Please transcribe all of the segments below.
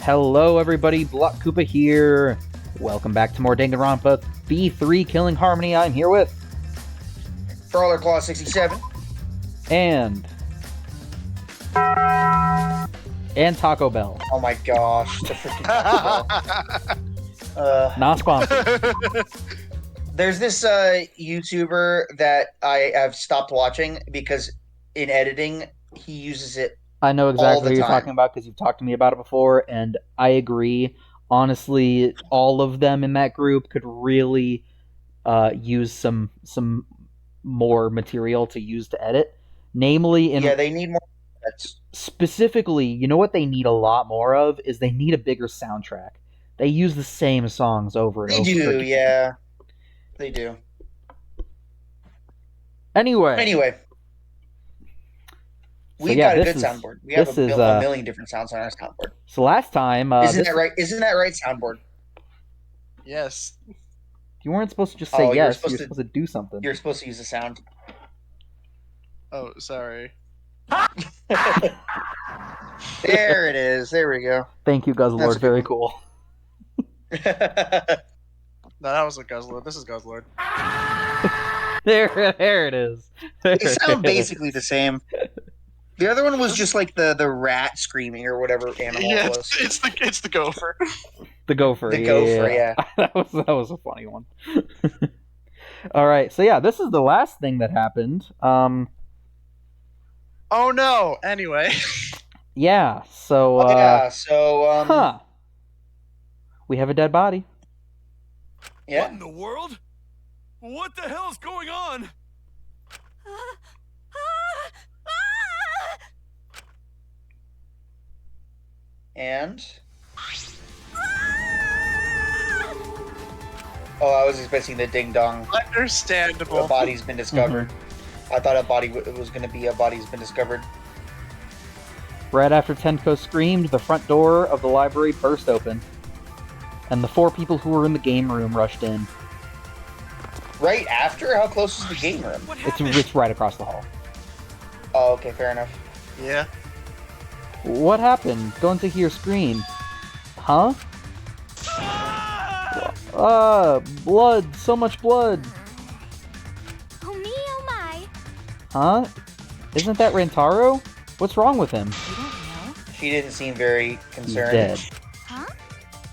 Hello everybody, Block Koopa here. Welcome back to more Danganronpa V3 Killing Harmony. I'm here with... Brawler Claw 67. And Taco Bell. Oh my gosh, the freaking Taco Bell. Not sponsored. There's this YouTuber that I have stopped watching because in editing, he uses it I know exactly what you're time. talking about because you've talked to me about it before, and I agree. Honestly, all of them in that group could really use some more material to use to edit. Namely, they need more. Specifically, you know what they need a lot more of is they need a bigger soundtrack. They use the same songs over and over. They do, yeah. They do. Anyway. We've got a good soundboard. We have a million different sounds on our soundboard. So last time... Isn't that right? Isn't that right, soundboard? Yes. You weren't supposed to just say yes. You're supposed to do something. You're supposed to use the sound. Oh, sorry. There it is. There we go. Thank you, Guzzlord. Very cool. No, that wasn't Guzzlord. This is Guzzlord. There it is. They sound basically the same. The other one was just like the rat screaming or whatever animal it was. It's the gopher. The gopher. The gopher, yeah. that was a funny one. All right, so yeah, this is the last thing that happened. Oh no. Anyway. Yeah. So. Huh. We have a dead body. Yeah. What in the world? What the hell is going on? And? Oh, I was expecting the ding dong. Understandable. A body's been discovered. I thought it was going to be a body's been discovered. Right after Tenko screamed, the front door of the library burst open, and the 4 people who were in the game room rushed in. Right after? How close is the game room? It's right across the hall. Oh, okay, fair enough. Yeah. What happened? Going to hear scream. Huh? Blood. So much blood. Oh me, oh my. Huh? Isn't that Rantaro? What's wrong with him? You don't know? She didn't seem very concerned. He's dead. Huh?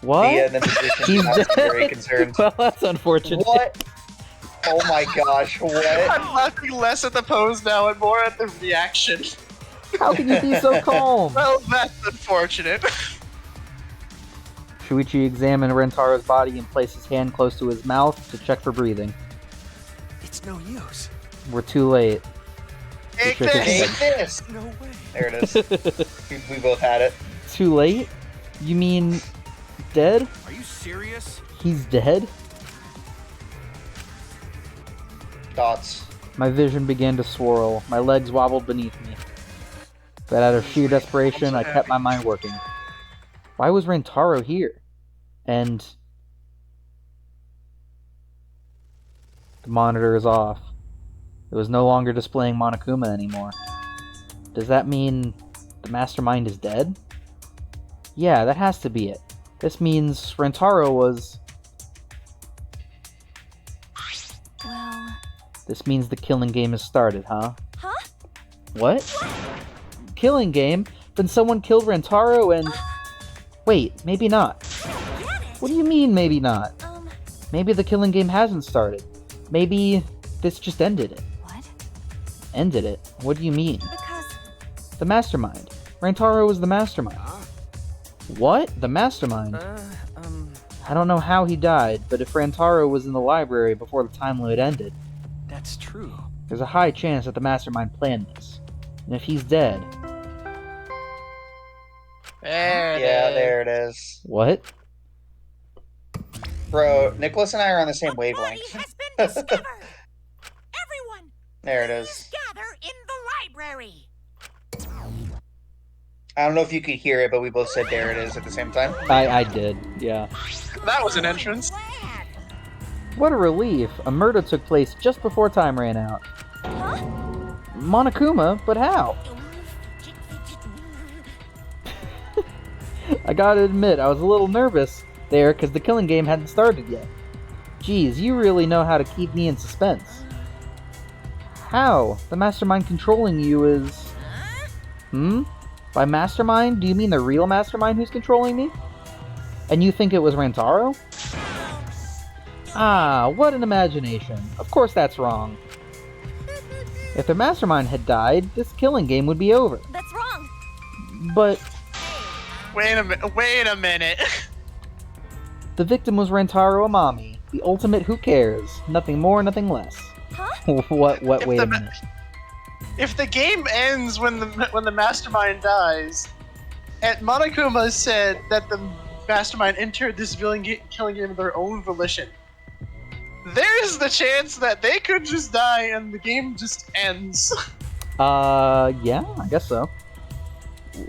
What? The musician He's did not seem dead? very concerned. Well, that's unfortunate. What? Oh my gosh, what? I'm laughing less at the pose now and more at the reaction. How can you be so calm? Well, that's unfortunate. Shuichi examined Rentaro's body and placed his hand close to his mouth to check for breathing. It's no use. We're too late. Take shook his this! Take this! No way. There it is. we both had it. Too late? You mean dead? Are you serious? He's dead? Dots. My vision began to swirl. My legs wobbled beneath me. But out of sheer desperation, I kept my mind working. Why was Rentaro here? And... The monitor is off. It was no longer displaying Monokuma anymore. Does that mean the mastermind is dead? Yeah, that has to be it. This means Rentaro was... Well... This means the killing game has started, huh? Huh? What? Killing game? Then someone killed Rentaro and... Wait, maybe not. What do you mean, maybe not? Maybe the killing game hasn't started. Maybe this just ended it. What? Ended it? What do you mean? Because... The mastermind. Rentaro was the mastermind. What? The mastermind? I don't know how he died, but if Rentaro was in the library before the time limit ended, That's true. there's a high chance that the mastermind planned this. And if he's dead... There it is. What? Bro, Nicholas and I are on the same The wavelength. body has been discovered! Everyone, There it is. gather in the library! I don't know if you could hear it, but we both said there it is at the same time. I did, yeah. That was an entrance. What a relief! A murder took place just before time ran out. Huh? Monokuma? But how? I gotta admit, I was a little nervous there because the killing game hadn't started yet. Geez, you really know how to keep me in suspense. How? The mastermind controlling you is... By mastermind, do you mean the real mastermind who's controlling me? And you think it was Rantaro? Ah, what an imagination. Of course that's wrong. If the mastermind had died, this killing game would be over. That's wrong. But Wait a minute. the victim was Rantaro Amami, the ultimate who cares. Nothing more, nothing less. Huh? What, wait a minute. If the game ends when the mastermind dies, and Monokuma said that the mastermind entered this killing game of their own volition, there's the chance that they could just die and the game just ends. Yeah, I guess so.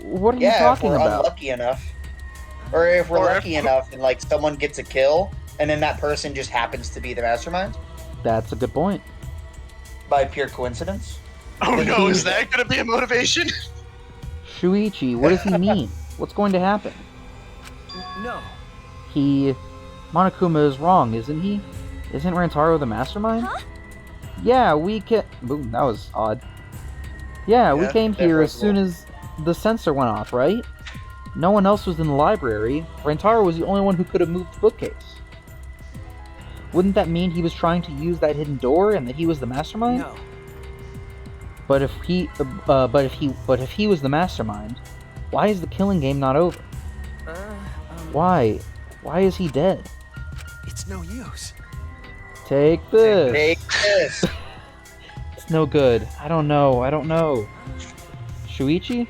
What are you Yeah, if talking we're about? unlucky enough. Or if we're Or if- lucky enough and like someone gets a kill and then that person just happens to be the mastermind That's a good point. by pure coincidence. Oh Like, no, who's is that gonna be a motivation? Shuichi, what does he mean? What's going to happen? No. Monokuma is wrong, isn't he? Isn't Rantaro the mastermind? Huh? Yeah, we can... Boom, that was odd. Yeah, we Yeah, came here as definitely. soon as the sensor went off, right? No one else was in the library. Rantaro was the only one who could have moved the bookcase. Wouldn't that mean he was trying to use that hidden door and that he was the mastermind? No. But if he was the mastermind, why is the killing game not over? Why? Why is he dead? It's no use. Take this. Take this. It's no good. I don't know. Shuichi?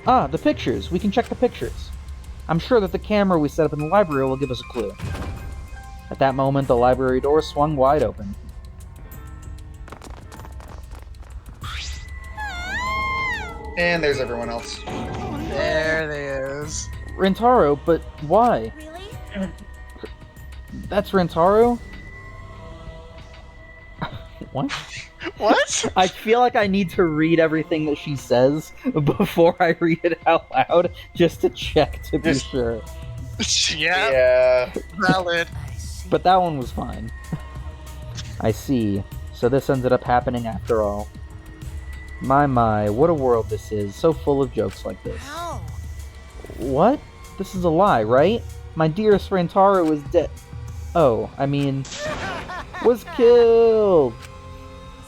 Ah, the pictures. We can check the pictures. I'm sure that the camera we set up in the library will give us a clue. At that moment, the library door swung wide open. And there's everyone else. There it is. Rantaro, but why? Really? That's Rantaro? What? What? I feel like I need to read everything that she says before I read it out loud, just to check to be Just- sure. Yeah, Yeah. valid. But that one was fine. I see. So this ended up happening after all. My, what a world this is, so full of jokes like this. How? What? This is a lie, right? My dearest Rantaro is dead. Oh, I mean, was killed!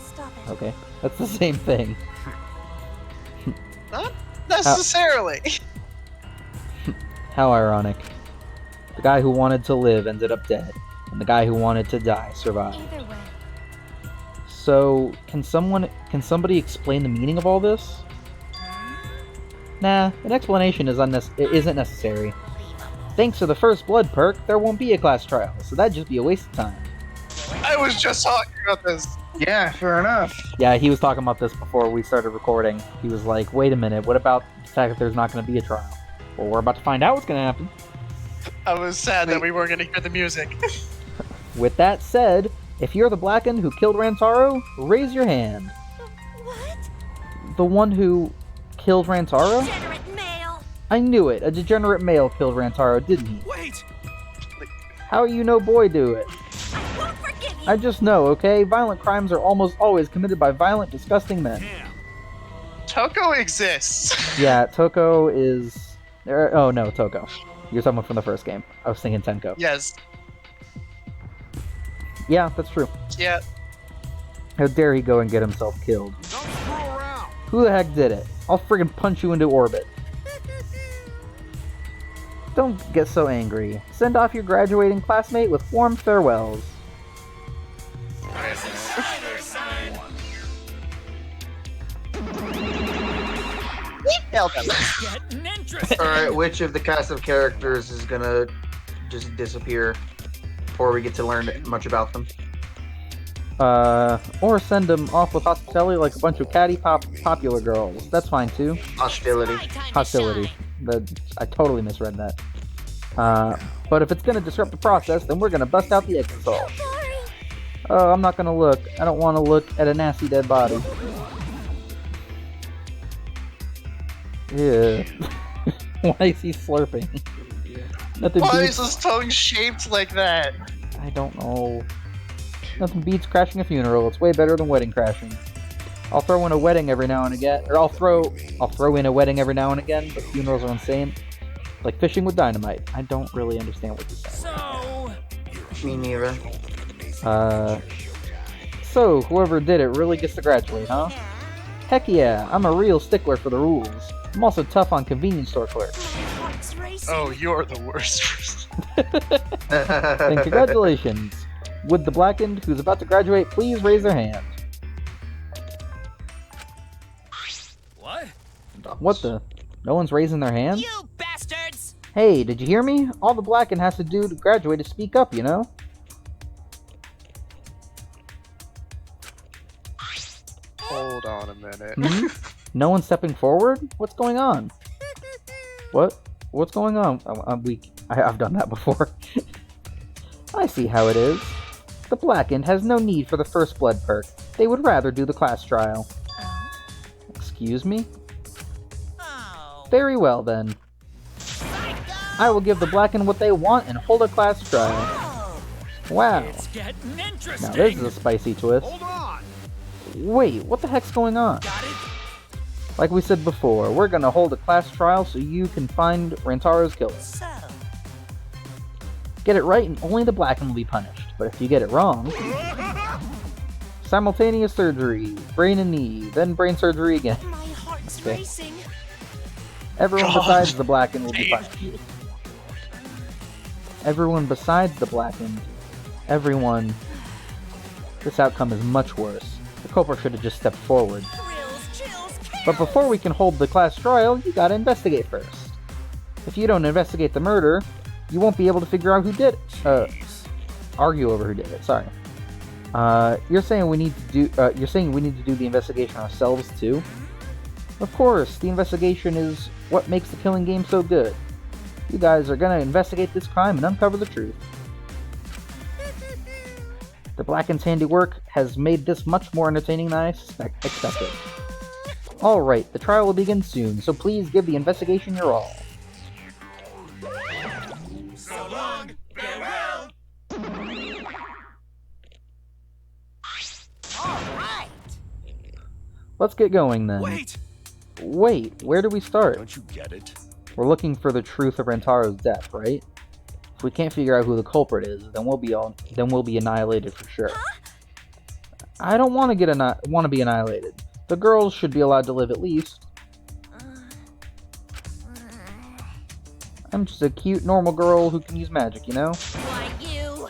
Stop it. Okay, that's the same thing. Not necessarily. How ironic. The guy who wanted to live ended up dead, and the guy who wanted to die survived. Either way. So, can somebody explain the meaning of all this? Nah, an explanation isn't necessary. Thanks to the first blood perk, there won't be a class trial, so that'd just be a waste of time. I was just talking about this. Yeah, fair enough. Yeah, he was talking about this before we started recording. He was like, wait a minute, what about the fact that there's not going to be a trial? Well, we're about to find out what's going to happen. I was sad that we weren't going to hear the music. With that said, if you're the Blackened who killed Rantaro, raise your hand. What? The one who killed Rantaro? Degenerate male. I knew it. A degenerate male killed Rantaro, didn't he? Wait. How you no boy do it? I won't forgive you. I just know, okay? Violent crimes are almost always committed by violent, disgusting men. Damn. Toko exists. Yeah, Toko is... Oh no, Toko. You're someone from the first game. I was thinking Tenko. Yes. Yeah, that's true. Yeah. How dare he go and get himself killed? Don't screw around. Who the heck did it? I'll friggin' punch you into orbit. Don't get so angry. Send off your graduating classmate with warm farewells. Getting interesting. Alright, which of the cast of characters is gonna just disappear before we get to learn much about them? Or send them off with hospitality like a bunch of catty popular girls. That's fine too. Hostility. Hostility. I totally misread that. But if it's gonna disrupt the process, then we're gonna bust out the exit Sorry. Oh, I'm not gonna look. I don't want to look at a nasty dead body. Yeah. Why is he slurping? Nothing Why beats... is his tongue shaped like that? I don't know. Nothing beats crashing a funeral. It's way better than wedding crashing. I'll throw in a wedding every now and again, or I'll throw in a wedding every now and again, but funerals are insane. Like fishing with dynamite. I don't really understand what you're saying. So, Me neither. So, whoever did it really gets to graduate, huh? Heck yeah, I'm a real stickler for the rules. I'm also tough on convenience store clerks. Heart's racing. Oh, you're the worst. Then congratulations. Would the blackened who's about to graduate please raise their hand? what? What the? No one's raising their hand? You bastards! Hey, did you hear me? All the blackened has to do to graduate is speak up, you know? Hold on a minute. Hmm? No one's stepping forward? What's going on? What? What's going on? I'm weak. I've done that before. I see how it is. The blackened has no need for the first blood perk. They would rather do the class trial. Oh. Excuse me? Oh. Very well then. I will give the blackened what they want and hold a class trial. Oh. Wow. It's getting interesting. Now this is a spicy twist. Hold on. Wait, what the heck's going on? Got it? Like we said before, we're gonna hold a class trial so you can find Rantaro's killer. So, Get it right and only the blackened will be punished. But if you get it wrong... Simultaneous surgery, brain and knee, then brain surgery again. my heart's Okay. racing. Everyone God. besides the blackened will be Damn. punished. Everyone besides the blackened. Everyone. This outcome is much worse. The culprit should have just stepped forward. Thrills, chills, kills. But before we can hold the class trial, you gotta investigate first. If you don't investigate the murder, you won't be able to figure out who did it. Argue over who did it, sorry. You're saying we need to do the investigation ourselves too? Of course, the investigation is what makes the killing game so good. You guys are gonna investigate this crime and uncover the truth. The Blackened's handiwork has made this much more entertaining than I expected. Alright, the trial will begin soon, so please give the investigation your all. So long. Farewell. Alright. Let's get going then. Wait, where do we start? Don't you get it? We're looking for the truth of Rantaro's death, right? If we can't figure out who the culprit is, then we'll be annihilated for sure. I don't want to be annihilated. The girls should be allowed to live at least. I'm just a cute, normal girl who can use magic, you know? Why you?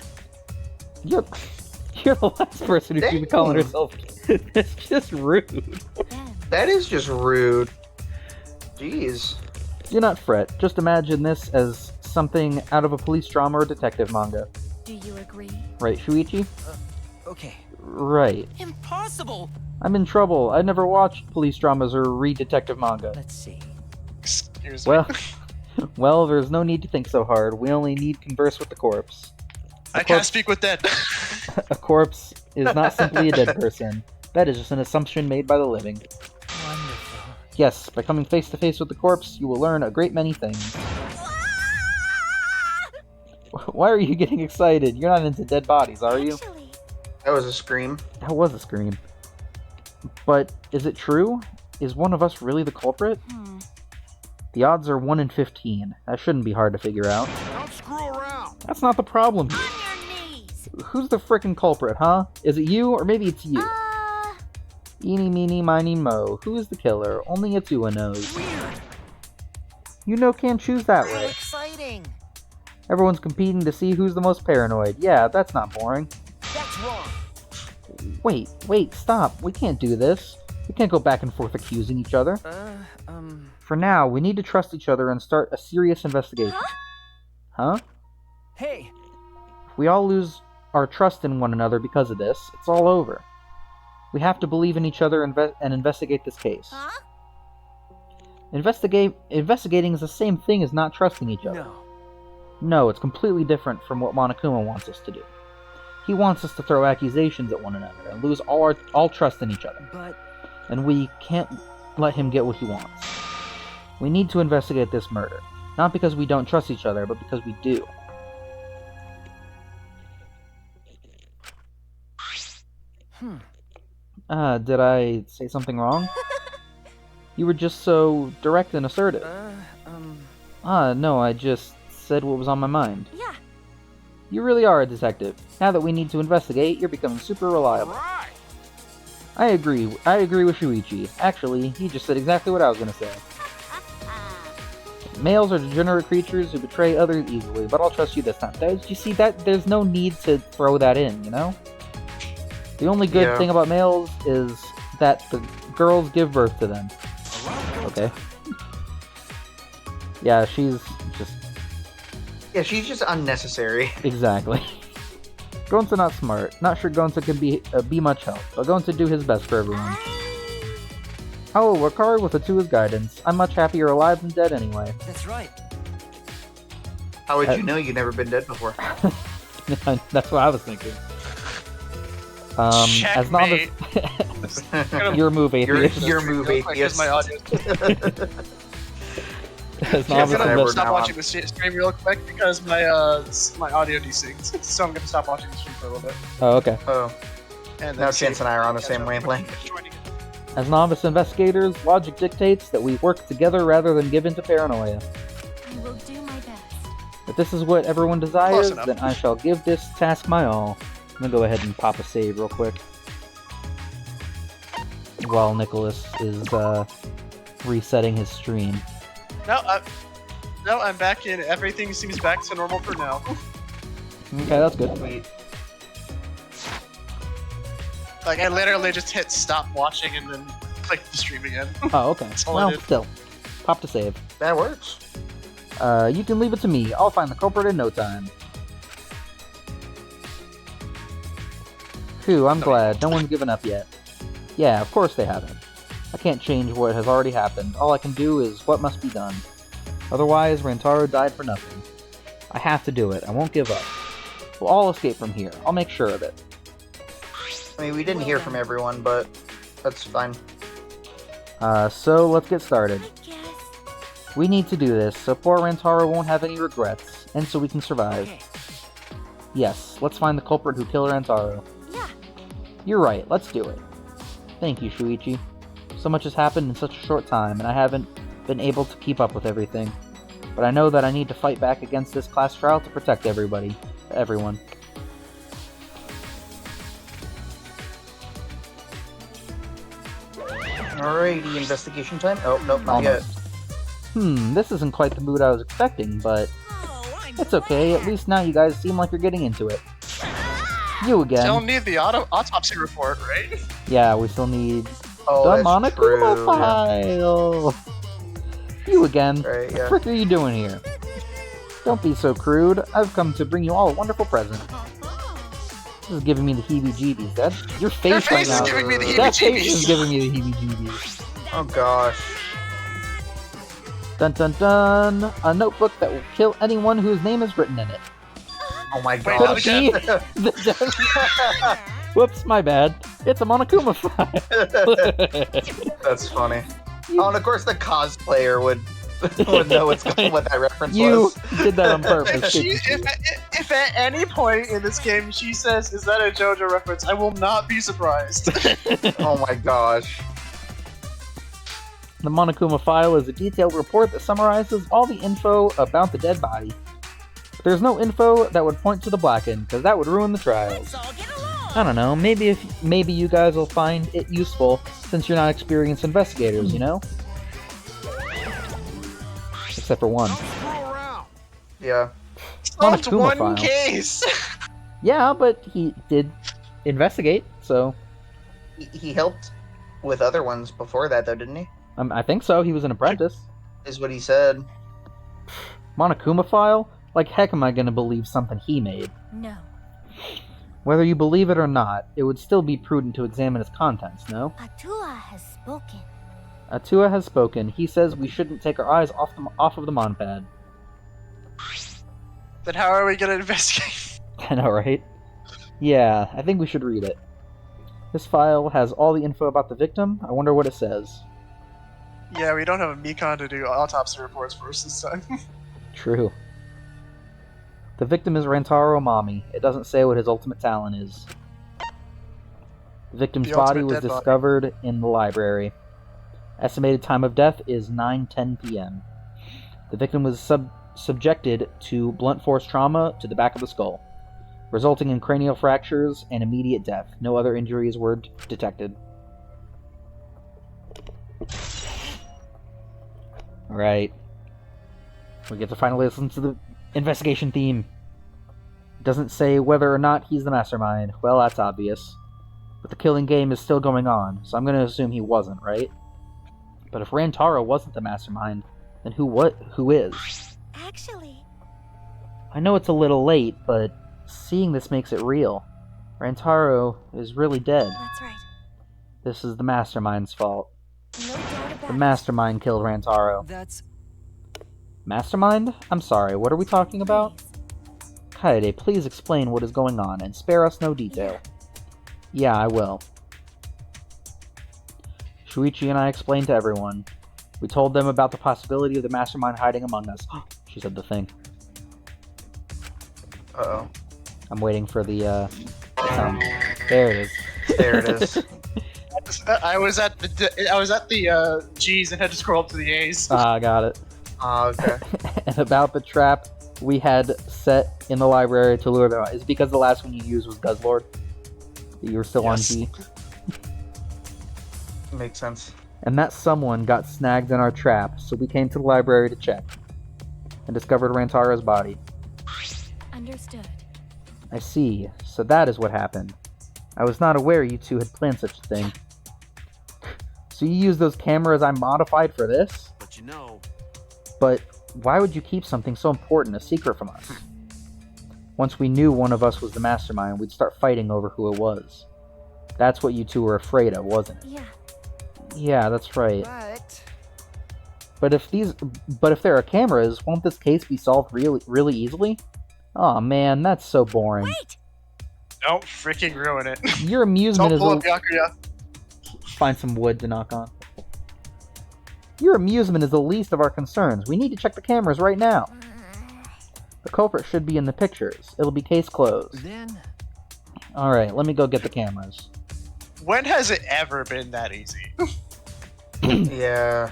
You're the last person who should be calling herself. It's just rude. That is just rude. Jeez. Do not fret. Just imagine this as something out of a police drama or detective manga. Do you agree? Right, Shuichi? Okay. Right. Impossible! I'm in trouble. I never watched police dramas or read detective manga. Let's see. Excuse me. Well, there's no need to think so hard. We only need converse with the corpse. I can't speak with that. A corpse is not simply a dead person. That is just an assumption made by the living. Wonderful. Yes, by coming face to face with the corpse, you will learn a great many things. Why are you getting excited? You're not into dead bodies, are you? Actually, That was a scream. That was a scream. But is it true? Is one of us really the culprit? The odds are 1 in 15. That shouldn't be hard to figure out. Don't screw around. That's not the problem here. on your knees. Who's the frickin' culprit, huh? Is it you, or maybe it's you? Eeny, meeny, miny, mo. Who is the killer? Only Yatsuwa knows. Weird. You know, can't choose that How way. exciting. Everyone's competing to see who's the most paranoid. Yeah, that's not boring. That's wrong. Wait, stop. We can't do this. We can't go back and forth accusing each other. For now, we need to trust each other and start a serious investigation. Huh? Hey, If we all lose our trust in one another because of this, it's all over. We have to believe in each other and investigate this case. Huh? Investigating is the same thing as not trusting each other. no. No, it's completely different from what Monokuma wants us to do. He wants us to throw accusations at one another and lose all trust in each other. But And we can't let him get what he wants. We need to investigate this murder. Not because we don't trust each other, but because we do. Did I say something wrong? You were just so direct and assertive. No, I just said what was on my mind. Yeah. You really are a detective. Now that we need to investigate, you're becoming super reliable. Right. I agree with Shuichi. Actually, he just said exactly what I was gonna say. Males are degenerate creatures who betray others easily, but I'll trust you this time. You see that? There's no need to throw that in, you know? The only good thing about males is that the girls give birth to them. Okay. Yeah, she's just... Yeah, she's just unnecessary. Exactly. Gonza not smart. Not sure Gonza can be much help, but Gonza do his best for everyone. I will work hard with Atua's guidance. I'm much happier alive than dead anyway. That's right. How would you know you've never been dead before? That's what I was thinking. As novice... Your move, atheist. Your move, atheist. My audio. As I'm novice gonna invest- stop watching the stream real quick because my audio desyncs. So I'm gonna stop watching the stream for a little bit. Oh, okay. Oh, And now then Chance and I are on the same wavelength. As novice investigators, logic dictates that we work together rather than give in to paranoia. I will do my best. If this is what everyone desires, enough. then I shall give this task my all. I'm gonna go ahead and pop a save real quick. While Nicholas is resetting his stream. No, I'm back in. Everything seems back to normal for now. Okay, that's good. Sweet. Like I literally just hit stop watching and then clicked the stream again. Oh, okay. all I Well, did. still. Pop to save. That works. You can leave it to me. I'll find the culprit in no time. Phew, I'm glad. No one's given up yet. Yeah, of course they haven't. I can't change what has already happened. All I can do is what must be done. Otherwise, Rantaro died for nothing. I have to do it. I won't give up. We'll all escape from here. I'll make sure of it. I mean, we didn't hear from everyone, but that's fine. So let's get started. I guess. We need to do this so poor Rantaro won't have any regrets, and so we can survive. Okay. Yes, let's find the culprit who killed Rantaro. Yeah. You're right, let's do it. Thank you, Shuichi. So much has happened in such a short time, and I haven't been able to keep up with everything. But I know that I need to fight back against this class trial to protect everyone. Alrighty, investigation time. Oh, nope, not yet. Almost. This isn't quite the mood I was expecting, but Oh, I'm it's okay. At least now you guys seem like you're getting into it. You again. Still need the autopsy report, right? Yeah, we still need Oh, the that's Monokuma true. file. You again. Right, What the yeah. frick are you doing here? Don't be so crude. I've come to bring you all a wonderful present. This is giving me the heebie-jeebies. Your face Your right face is now. giving me the That face is heebie-jeebies. giving me the heebie-jeebies. Oh gosh. Dun dun dun! A notebook that will kill anyone whose name is written in it. Oh my Wait, not gosh. again. Whoops, my bad. It's a Monokuma file. That's funny. Oh, and of course the cosplayer would know what that reference You was. did that on purpose. If, didn't you? if at any point in this game she says, "Is that a JoJo reference?" I will not be surprised. Oh my gosh. The Monokuma file is a detailed report that summarizes all the info about the dead body. But there's no info that would point to the Blackened, because that would ruin the trials. Let's all get along. I don't know, maybe you guys will find it useful, since you're not experienced investigators, you know? Except for one. Screw around. Yeah. Solved Monokuma one file. case. Yeah, but he did investigate, so... He helped with other ones before that, though, didn't he? I think so, he was an apprentice. Is what he said. Monokuma file? Like heck am I gonna believe something he made? No. Whether you believe it or not, it would still be prudent to examine its contents, no? Atua has spoken. Atua has spoken. He says we shouldn't take our eyes off of the Monpad. Then how are we gonna investigate? I know, right? Yeah, I think we should read it. This file has all the info about the victim. I wonder what it says. Yeah, we don't have a Mekon to do autopsy reports for us this time. True. The victim is Rantaro Amami. It doesn't say what his ultimate talent is. The victim's The body ultimate was dead body. discovered in the library. Estimated time of death is 9:10 p.m. The victim was subjected to blunt force trauma to the back of the skull, resulting in cranial fractures and immediate death. No other injuries were detected. Alright. We get to finally listen to the investigation theme. It doesn't say whether or not he's the mastermind. Well, that's obvious. But the killing game is still going on, so I'm going to assume he wasn't, right? But if Rantaro wasn't the mastermind, then who is? Actually, I know it's a little late, but seeing this makes it real. Rantaro is really dead. that's right. This is the mastermind's fault. No doubt about The it. mastermind killed Rantaro. That's... Mastermind? I'm sorry, what are we talking about? Please. Kaede, please explain what is going on, and spare us no detail. Yeah, I will. Shuichi and I explained to everyone. We told them about the possibility of the mastermind hiding among us. She said the thing. Uh-oh. I'm waiting for the sound. There it is. There it is. I was at the G's and had to scroll up to the A's. Ah, got it. Okay. And about the trap we had set in the library to lure them out. Is it because the last one you used was Guzzlord? You were still Yes. on G? Makes sense. And that someone got snagged in our trap, so we came to the library to check. And discovered Rantaro's body. Understood. I see. So that is what happened. I was not aware you two had planned such a thing. So you used those cameras I modified for this? But you know, But why would you keep something so important a secret from us? Once we knew one of us was the mastermind, we'd start fighting over who it was. That's what you two were afraid of, wasn't it? Yeah. Yeah, that's right. But... But if there are cameras, won't this case be solved really easily? Aw, man, that's so boring. Wait! Don't freaking ruin it. Your amusement Don't is pull up Yakuya. find some wood to knock on. Your amusement is the least of our concerns. We need to check the cameras right now. The culprit should be in the pictures. It'll be case closed. Then... Alright, let me go get the cameras. When has it ever been that easy? Yeah.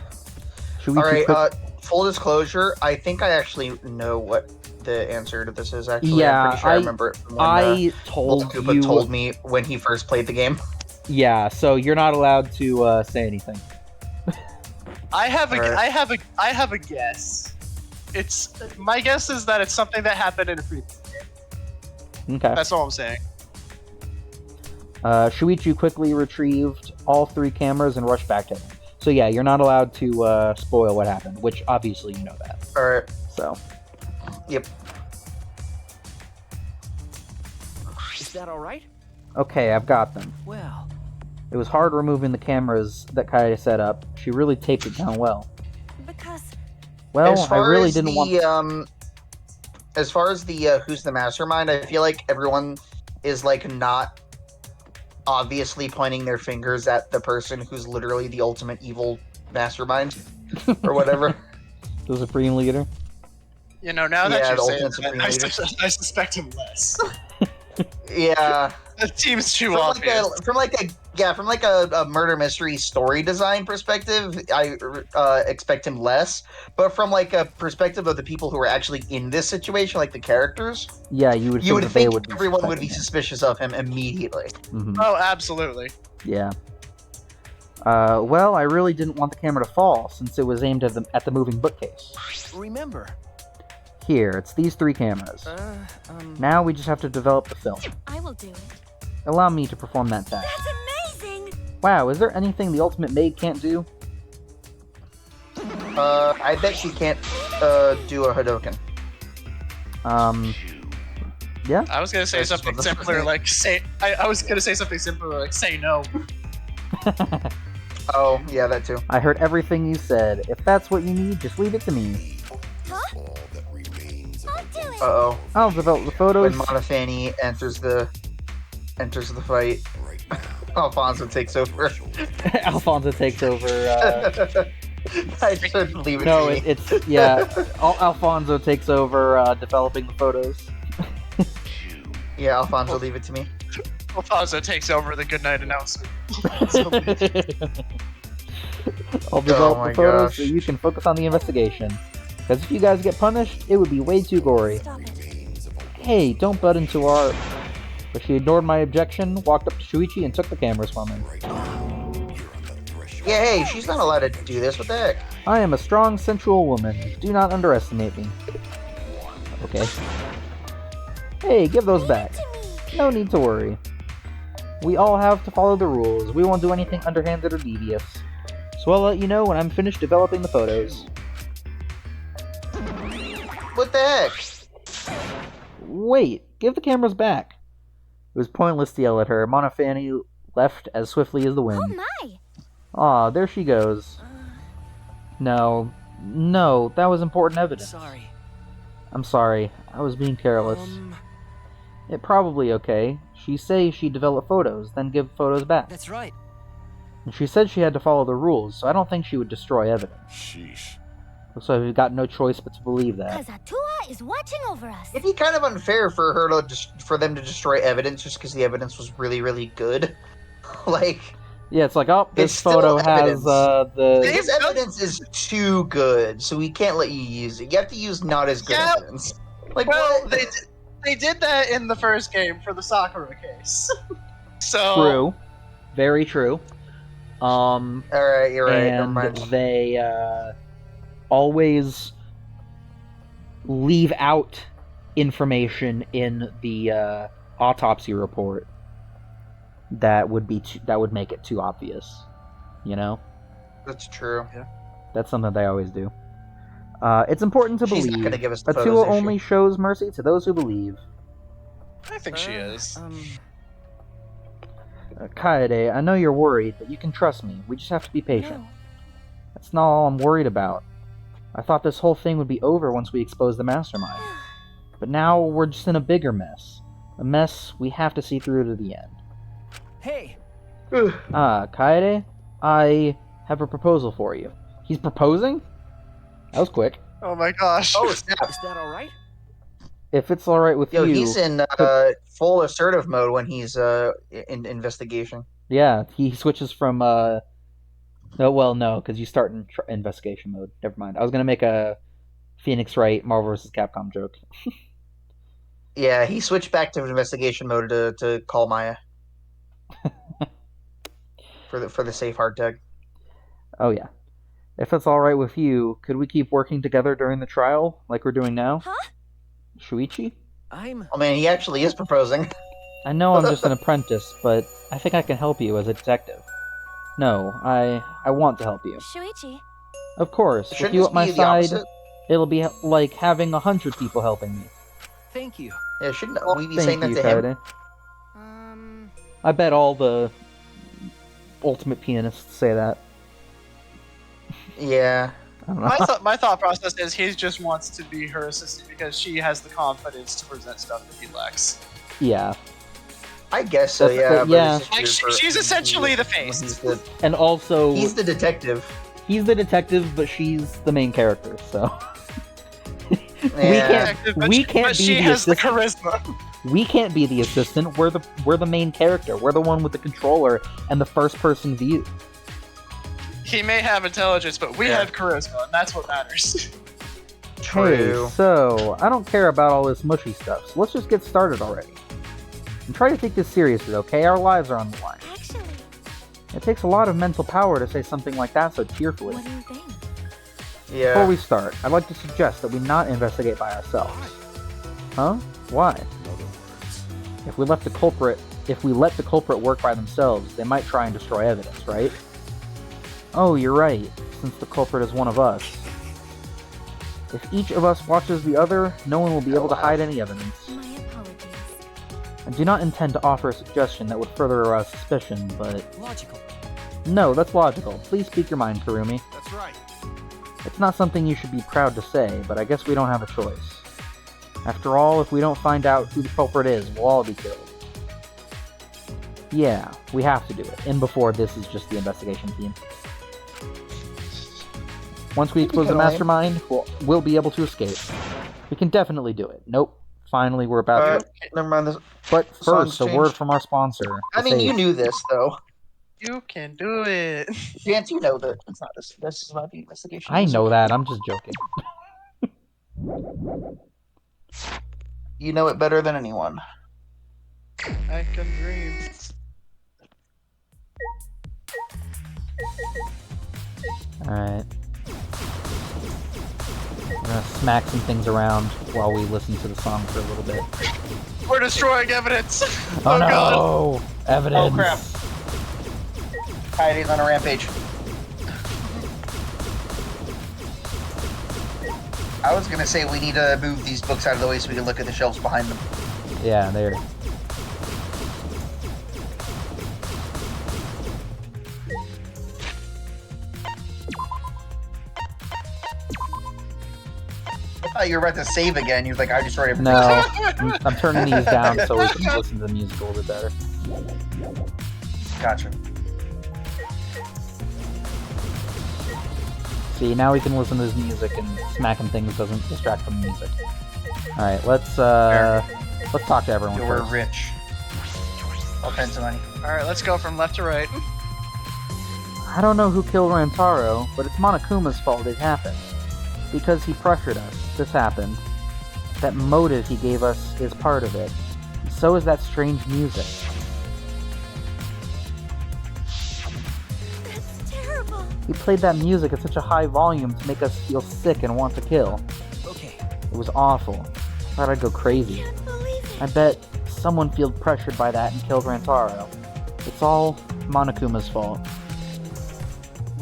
Should we Alright, quick... full disclosure, I think I actually know what the answer to this is, actually. Yeah, I'm pretty sure I remember it from when I told Koopa you... told me when he first played the game. Yeah, so you're not allowed to say anything. I have a Alright. I have a guess. My guess is that it's something that happened in a previous game. Okay. That's all I'm saying. Shuichi quickly retrieved all 3 cameras and rushed back to him. So yeah, you're not allowed to spoil what happened, which obviously you know that. Alright. So, Yep. Is that alright? okay, I've got them. Well... It was hard removing the cameras that Kaede set up. She really taped it down well. Because Well, As I far really as didn't the, want... as far as the who's the mastermind, I feel like everyone is like not obviously pointing their fingers at the person who's literally the ultimate evil mastermind or whatever. The Supreme Leader. You know, now that Yeah, you the say ultimate that, supreme leader. I suspect him less. Yeah. It seems too obvious. From like a murder mystery story design perspective, I expect him less. But from like a perspective of the people who are actually in this situation, like the characters, Yeah, you would you would that they think would be everyone would be suspecting suspicious of him immediately. him. Mhm. Oh, absolutely. Yeah. Well, I really didn't want the camera to fall, since it was aimed at the moving bookcase. Remember... Here, it's these 3 cameras. Now we just have to develop the film. I will do it. Allow me to perform that task. That's amazing! Wow, is there anything the Ultimate Maid can't do? I bet she can't do a Hadoken. Yeah? I was gonna say That's something what the fuck simpler, is- like say. I was gonna say something simpler, like say no. Oh, yeah, that too. I heard everything you said. If that's what you need, just leave it to me. Huh? I'll do it! Uh-oh. I'll develop the When photos. Monofani enters the fight, Alfonso takes over. Alfonso takes over I should leave it No, to me. it's yeah. Alfonso takes over developing the photos. Yeah, Alfonso, leave it to me. Alfonso takes over the goodnight announcement. I'll develop my the photos so gosh. you can focus on the investigation. Because if you guys get punished, it would be way too gory. Stop it. Hey, don't butt into our... But she ignored my objection, walked up to Shuichi, and took the cameras from him. Yeah, hey, she's not allowed to do this. What the heck? I am a strong, sensual woman. Do not underestimate me. Okay. Hey, give those back. No need to worry. We all have to follow the rules. We won't do anything underhanded or devious. So I'll let you know when I'm finished developing the photos. What the heck? Wait, give the cameras back. It was pointless to yell at her. Monofani left as swiftly as the Oh wind. my! Aw, there she goes. No, that was important evidence. Sorry. I'm sorry, I was being careless. It probably okay. She say she developed photos, then give photos back. That's right. And she said she had to follow the rules, so I don't think she would destroy evidence. Sheesh. So we've got no choice but to believe that. Cause Atua is watching over us. It'd be kind of unfair for her to for them to destroy evidence just because the evidence was really, really good. Like, Yeah, it's like, oh, this It's still photo has evidence. the... this evidence is too good, so we can't let you use it. You have to use not as good Yeah. evidence. Like, Well, what? they did that in the first game for the Sakura case. So True. Very true. Alright, you're right. Never And mind. they always leave out information in the autopsy report that would make it too obvious. You know, That's true. that's something they always do. It's important to She's not believe. gonna give us the Atua photos, is she? only shows mercy to those who believe. I think she is. Kaede, I know you're worried, but you can trust me. We just have to be patient. No. That's not all I'm worried about. I thought this whole thing would be over once we exposed the mastermind. But now we're just in a bigger mess. A mess we have to see through to the end. Hey, Kaede, I have a proposal for you. He's proposing? That was quick. Oh my gosh. Oh, snap. is that all right? If it's alright with Yo, you... he's in full assertive mode when he's in investigation. Yeah, he switches from, Oh, well, no, because you start in investigation mode. Never mind. I was gonna make a Phoenix Wright Marvel vs. Capcom joke. Yeah, he switched back to investigation mode to call Maya. for the safe hard tag. Oh, yeah. If that's alright with you, could we keep working together during the trial, like we're doing now? Huh? Shuichi? Oh man, he actually is proposing. I know I'm just an apprentice, but I think I can help you as a detective. No, I want to help you. Shuichi. Of course, with Shouldn't you this at my be the side, opposite? it'll be like having 100 people helping me. Thank you. Yeah, shouldn't we be Thank saying that you, to him? Kaede. I bet all the ultimate pianists say that. Yeah. I don't know. My thought process is he just wants to be her assistant because she has the confidence to present stuff that he lacks. Yeah. I guess so, That's yeah. the- but yeah. it's just Like, weird for- she's essentially the face. And also, He's the detective. he's the detective, but she's the main character, so... Yeah. But we she- can't but be she the has the assistant. charisma. We can't be the assistant. We're the main character. We're the one with the controller and the first person view. He may have intelligence, but we Yeah. have charisma, and that's what matters. True. Hey, so I don't care about all this mushy stuff. So let's just get started already. And try to take this seriously, okay? Our lives are on the line. Actually, It takes a lot of mental power to say something like that so cheerfully. what do you think? Yeah. Before we start, I'd like to suggest that we not investigate by ourselves. Huh? Why? If we let the culprit work by themselves, they might try and destroy evidence, right? Oh, you're right, since the culprit is one of us. If each of us watches the other, no one will be able to hide any evidence. My apologies. I do not intend to offer a suggestion that would further arouse suspicion, but... Logical. No, that's logical. Please speak your mind, Karumi. That's right. It's not something you should be proud to say, but I guess we don't have a choice. After all, if we don't find out who the culprit is, we'll all be killed. Yeah, we have to do it, and before this is just the investigation team. Once we expose the kill him. mastermind, we'll be able to escape. We can definitely do it. Nope. Finally, we're about to. Never mind this. But song's first, a word changed. from our sponsor. I mean, you Sage. knew this though. You can do it. Chance, you know that it's not this. This is about the investigation. I know that. I'm just joking. You know it better than anyone. I can dream. Alright. We're gonna smack some things around while we listen to the song for a little bit. We're destroying evidence. Oh, no! God. Evidence! Oh crap. Coyote's on a rampage. I was gonna say we need to move these books out of the way so we can look at the shelves behind them. Yeah, there. I thought you were about to save again. You're like, I destroyed everything. No, I'm turning these down so we can listen to the music a little bit better. Gotcha. See, now we can listen to his music and smacking things doesn't distract from the music. Alright, let's talk to everyone We're first. rich. All kinds of money. Alright, let's go from left to right. I don't know who killed Rantaro, but it's Monokuma's fault it happened. Because he pressured us, this happened. That motive he gave us is part of it. So is that strange music. That's terrible. He played that music at such a high volume to make us feel sick and want to kill. Okay. It was awful. I thought I'd go crazy. Can't believe it. I bet someone felt pressured by that and killed Rantaro. It's all Monokuma's fault.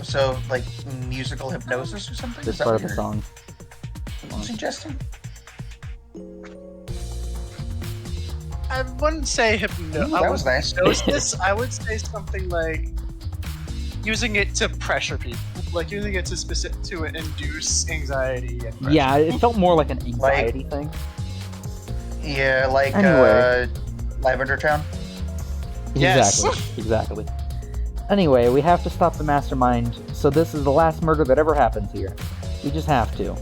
So, like, musical hypnosis or something? This Is that part what of the you're song. suggesting? I wouldn't say Ooh, that was nice. hypnosis. I would say something like using it to pressure people, like using it to induce anxiety and pressure. Yeah, it felt more like an anxiety thing. Yeah, like, Anyway. Lavender Town? Yes. Exactly. Anyway, we have to stop the mastermind, so this is the last murder that ever happens here. We just have to.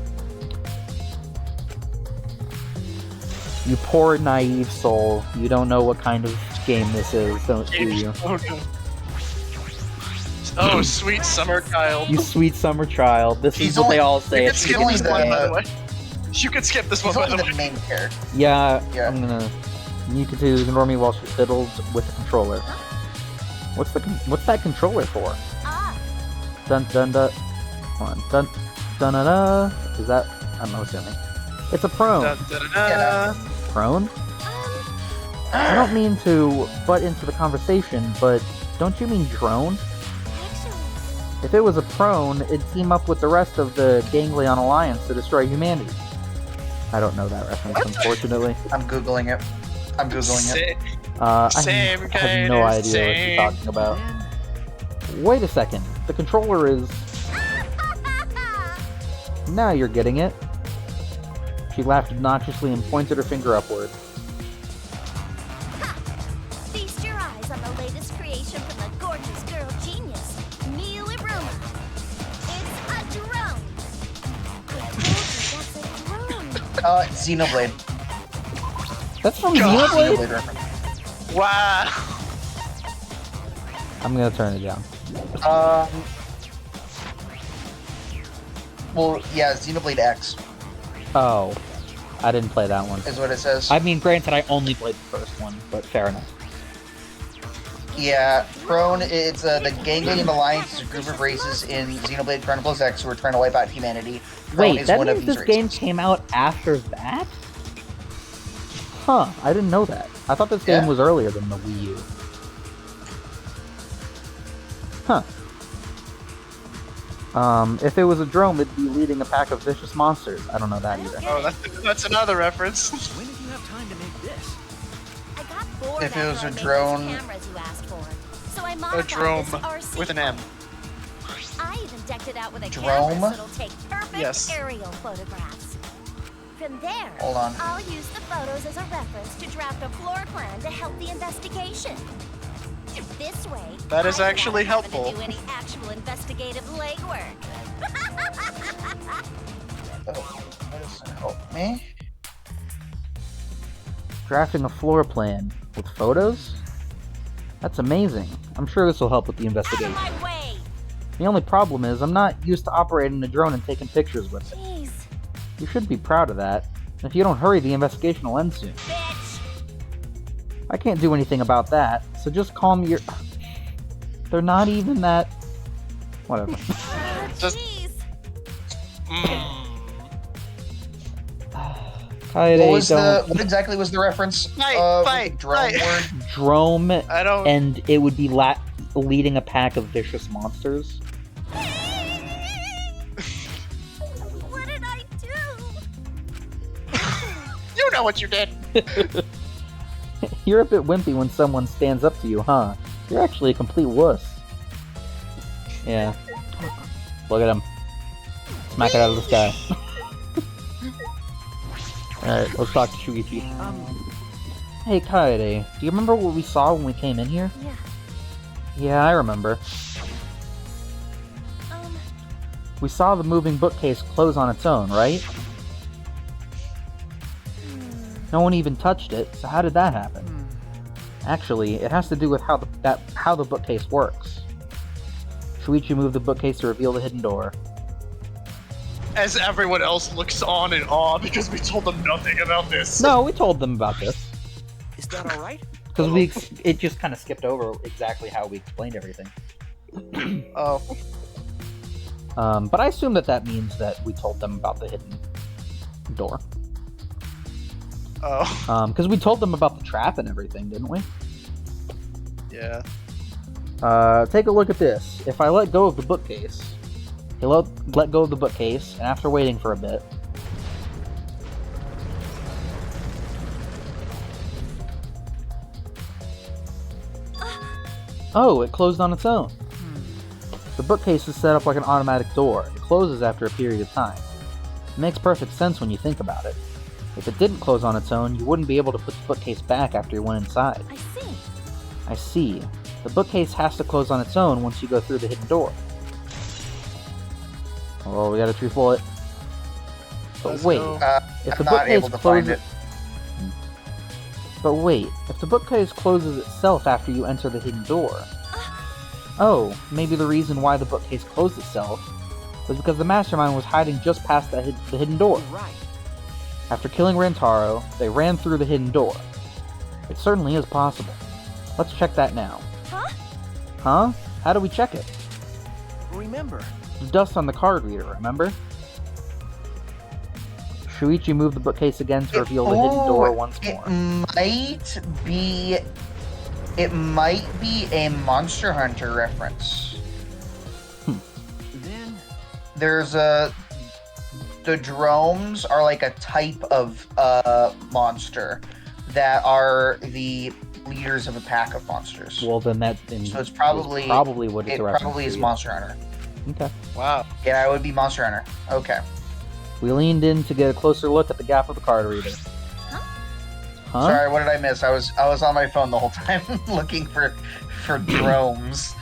You poor naive soul. You don't know what kind of game this is, don't you? Oh no. Oh, sweet summer child. You sweet summer child. This He's is what only- they all You say. can at the skip only this beginning. one, by the- the way. You can skip this one, He's by the only way. the main character. Yeah, Yeah. I'm gonna. Mewtwo ignore me while she fiddles with the controller. What's that controller for? Ah, Dun dun dun. Hold on. Dun dun dun dun. Is that? I'm assuming. It's a prone. Da, da, da, da. Prone? I don't mean to butt into the conversation, but don't you mean drone? actually, If it was a prone, it'd team up with the rest of the Ganglion Alliance to destroy humanity. I don't know that reference, What? unfortunately. I'm Googling it. I'm Googling it. Same I have no kind of idea what same. you're talking about. Wait a second. The controller is... Now you're getting it. She laughed obnoxiously and pointed her finger upward. feast your eyes on the latest creation from the gorgeous girl genius, Miuruma. It's a drone. I told you that's a drone. Xenoblade. That's from God. Xenoblade? Xenoblade reference. Wow. I'm gonna turn it down. Well, yeah, Xenoblade X Oh. I didn't play that one. is what it says. I mean, granted, I only played the first one, but fair enough. Yeah, Prone, it's the Ganglion Alliance is a group of races in Xenoblade Chronicles X who are trying to wipe out humanity. Prone Wait, is that one of means these this game races. came out after that? Huh, I didn't know that. I thought this game Yeah. was earlier than the Wii U. Huh. If it was a drone, it'd be leading a pack of vicious monsters. I don't know that either. Oh, that's another reference. When did you have time to make this? I got bored If it was after a I made drone- those cameras you asked for. So I A modified drome this RC with an M. I even decked it out with a Drome? camera so it'll take perfect Yes. aerial photographs. From there, Hold on. I'll use the photos as a reference to draft a floor plan to help the investigation. This way, That is I won't actually have to helpful. do any actual investigative legwork. Oh, that doesn't help me. Drafting a floor plan with photos? That's amazing. I'm sure this will help with the Out investigation. of my way! The only problem is I'm not used to operating a drone and taking pictures with it. Jeez, You should be proud of that. And if you don't hurry, the investigation will end soon. bitch! I can't do anything about that, so just calm your... They're not even that... Whatever. Just- Jeez! Kaede, What exactly was the reference? Fight, the drone fight. word? Drome, I don't. and it would be leading a pack of vicious monsters. What did I do? You know what you did. You're a bit wimpy when someone stands up to you, huh? You're actually a complete wuss. Yeah. Look at him. Smack it out of the sky. Alright, let's talk to Shuichi. Hey, Kaede, do you remember what we saw when we came in here? Yeah. Yeah, I remember. Um, We saw the moving bookcase close on its own, right? No one even touched it, so how did that happen? Actually, it has to do with how the bookcase works. Shuichi moved the bookcase to reveal the hidden door. As everyone else looks on in awe because we told them nothing about this. No, we told them about this. Is that all right? Because it just kind of skipped over exactly how we explained everything. Oh. But I assume that means that we told them about the hidden door. Oh. Because we told them about the trap and everything, didn't we? Yeah. Take a look at this. If I let go of the bookcase, he let go of the bookcase, and after waiting for a bit, oh, it closed on its own. The bookcase is set up like an automatic door. It closes after a period of time. It makes perfect sense when you think about it. If it didn't close on its own, you wouldn't be able to put the bookcase back after you went inside. I see. I see. The bookcase has to close on its own once you go through the hidden door. Oh, we got a true bullet. But Let's wait, go. if I'm the not bookcase able to find closes... it. But wait, if the bookcase closes itself after you enter the hidden door... Oh, maybe the reason why the bookcase closed itself was because the mastermind was hiding just past the hidden door. You're right. After killing Rantaro, they ran through the hidden door. It certainly is possible. Let's check that now. Huh? Huh? How do we check it? Remember, The dust on the card reader, remember? Shuichi moved the bookcase again to reveal the hidden door once more. It might be a Monster Hunter reference. then There's the dromes are like a type of monster that are the leaders of a pack of monsters. Well, then So it's probably what it's it a reference probably is to. Monster Hunter. Okay. Wow. Yeah, it would be Monster Hunter. Okay. We leaned in to get a closer look at the gap of the card reader. Huh? Sorry, what did I miss? I was on my phone the whole time looking for dromes.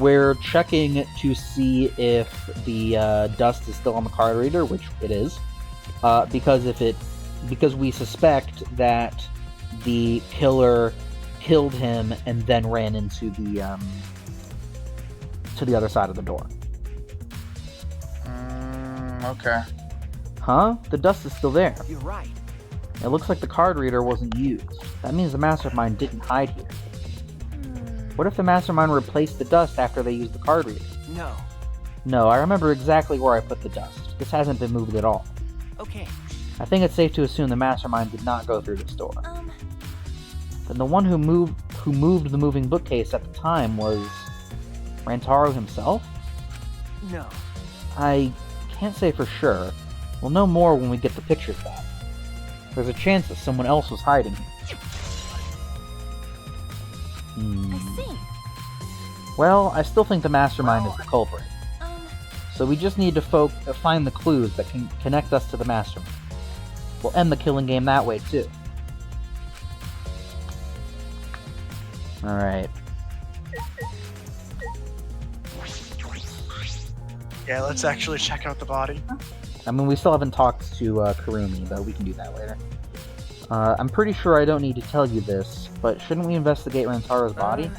We're checking to see if the dust is still on the card reader, which it is. Because we suspect that the killer killed him and then ran into the to the other side of the door. Okay. Huh? The dust is still there. you're right. It looks like the card reader wasn't used. That means the mastermind didn't hide here. What if the mastermind replaced the dust after they used the card reader? No. No, I remember exactly where I put the dust. This hasn't been moved at all. Okay. I think it's safe to assume the mastermind did not go through this door. Then the one who moved the moving bookcase at the time was Rantaro himself? No. I can't say for sure. We'll know more when we get the pictures back. There's a chance that someone else was hiding here. I see. Well, I still think the mastermind is the culprit. So we just need to find the clues that can connect us to the mastermind. We'll end the killing game that way, too. Alright. Yeah, let's actually check out the body. I mean, we still haven't talked to Kurumi, but we can do that later. I'm pretty sure I don't need to tell you this, but shouldn't we investigate Rantaro's body?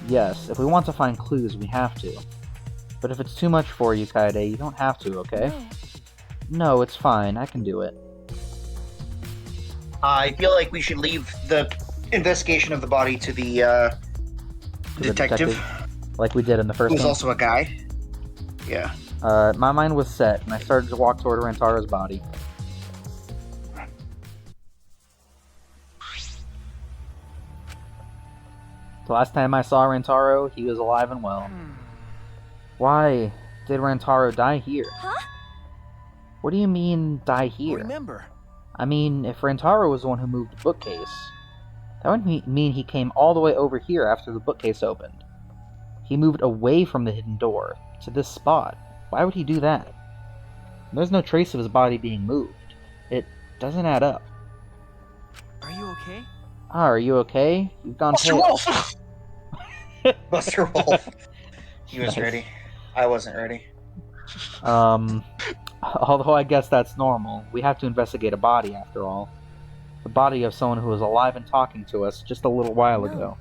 Yes, if we want to find clues, we have to. But if it's too much for you, Kaede, you don't have to, okay? No, it's fine. I can do it. I feel like we should leave the investigation of the body to the To the detective, like we did in the first who's game. also a guy. Yeah. My mind was set, and I started to walk toward Rantaro's body. The last time I saw Rantaro, he was alive and well. Why did Rantaro die here? Huh? What do you mean, die here? Remember, I mean, if Rantaro was the one who moved the bookcase, that would mean he came all the way over here after the bookcase opened. He moved away from the hidden door, to this spot. Why would he do that? There's no trace of his body being moved. It doesn't add up. are you okay? Ah, are you okay? You've gone Buster pale. Wolf! Buster Wolf. He was Nice. ready. I wasn't ready. Although I guess that's normal. We have to investigate a body, after all. The body of someone who was alive and talking to us just a little while ago.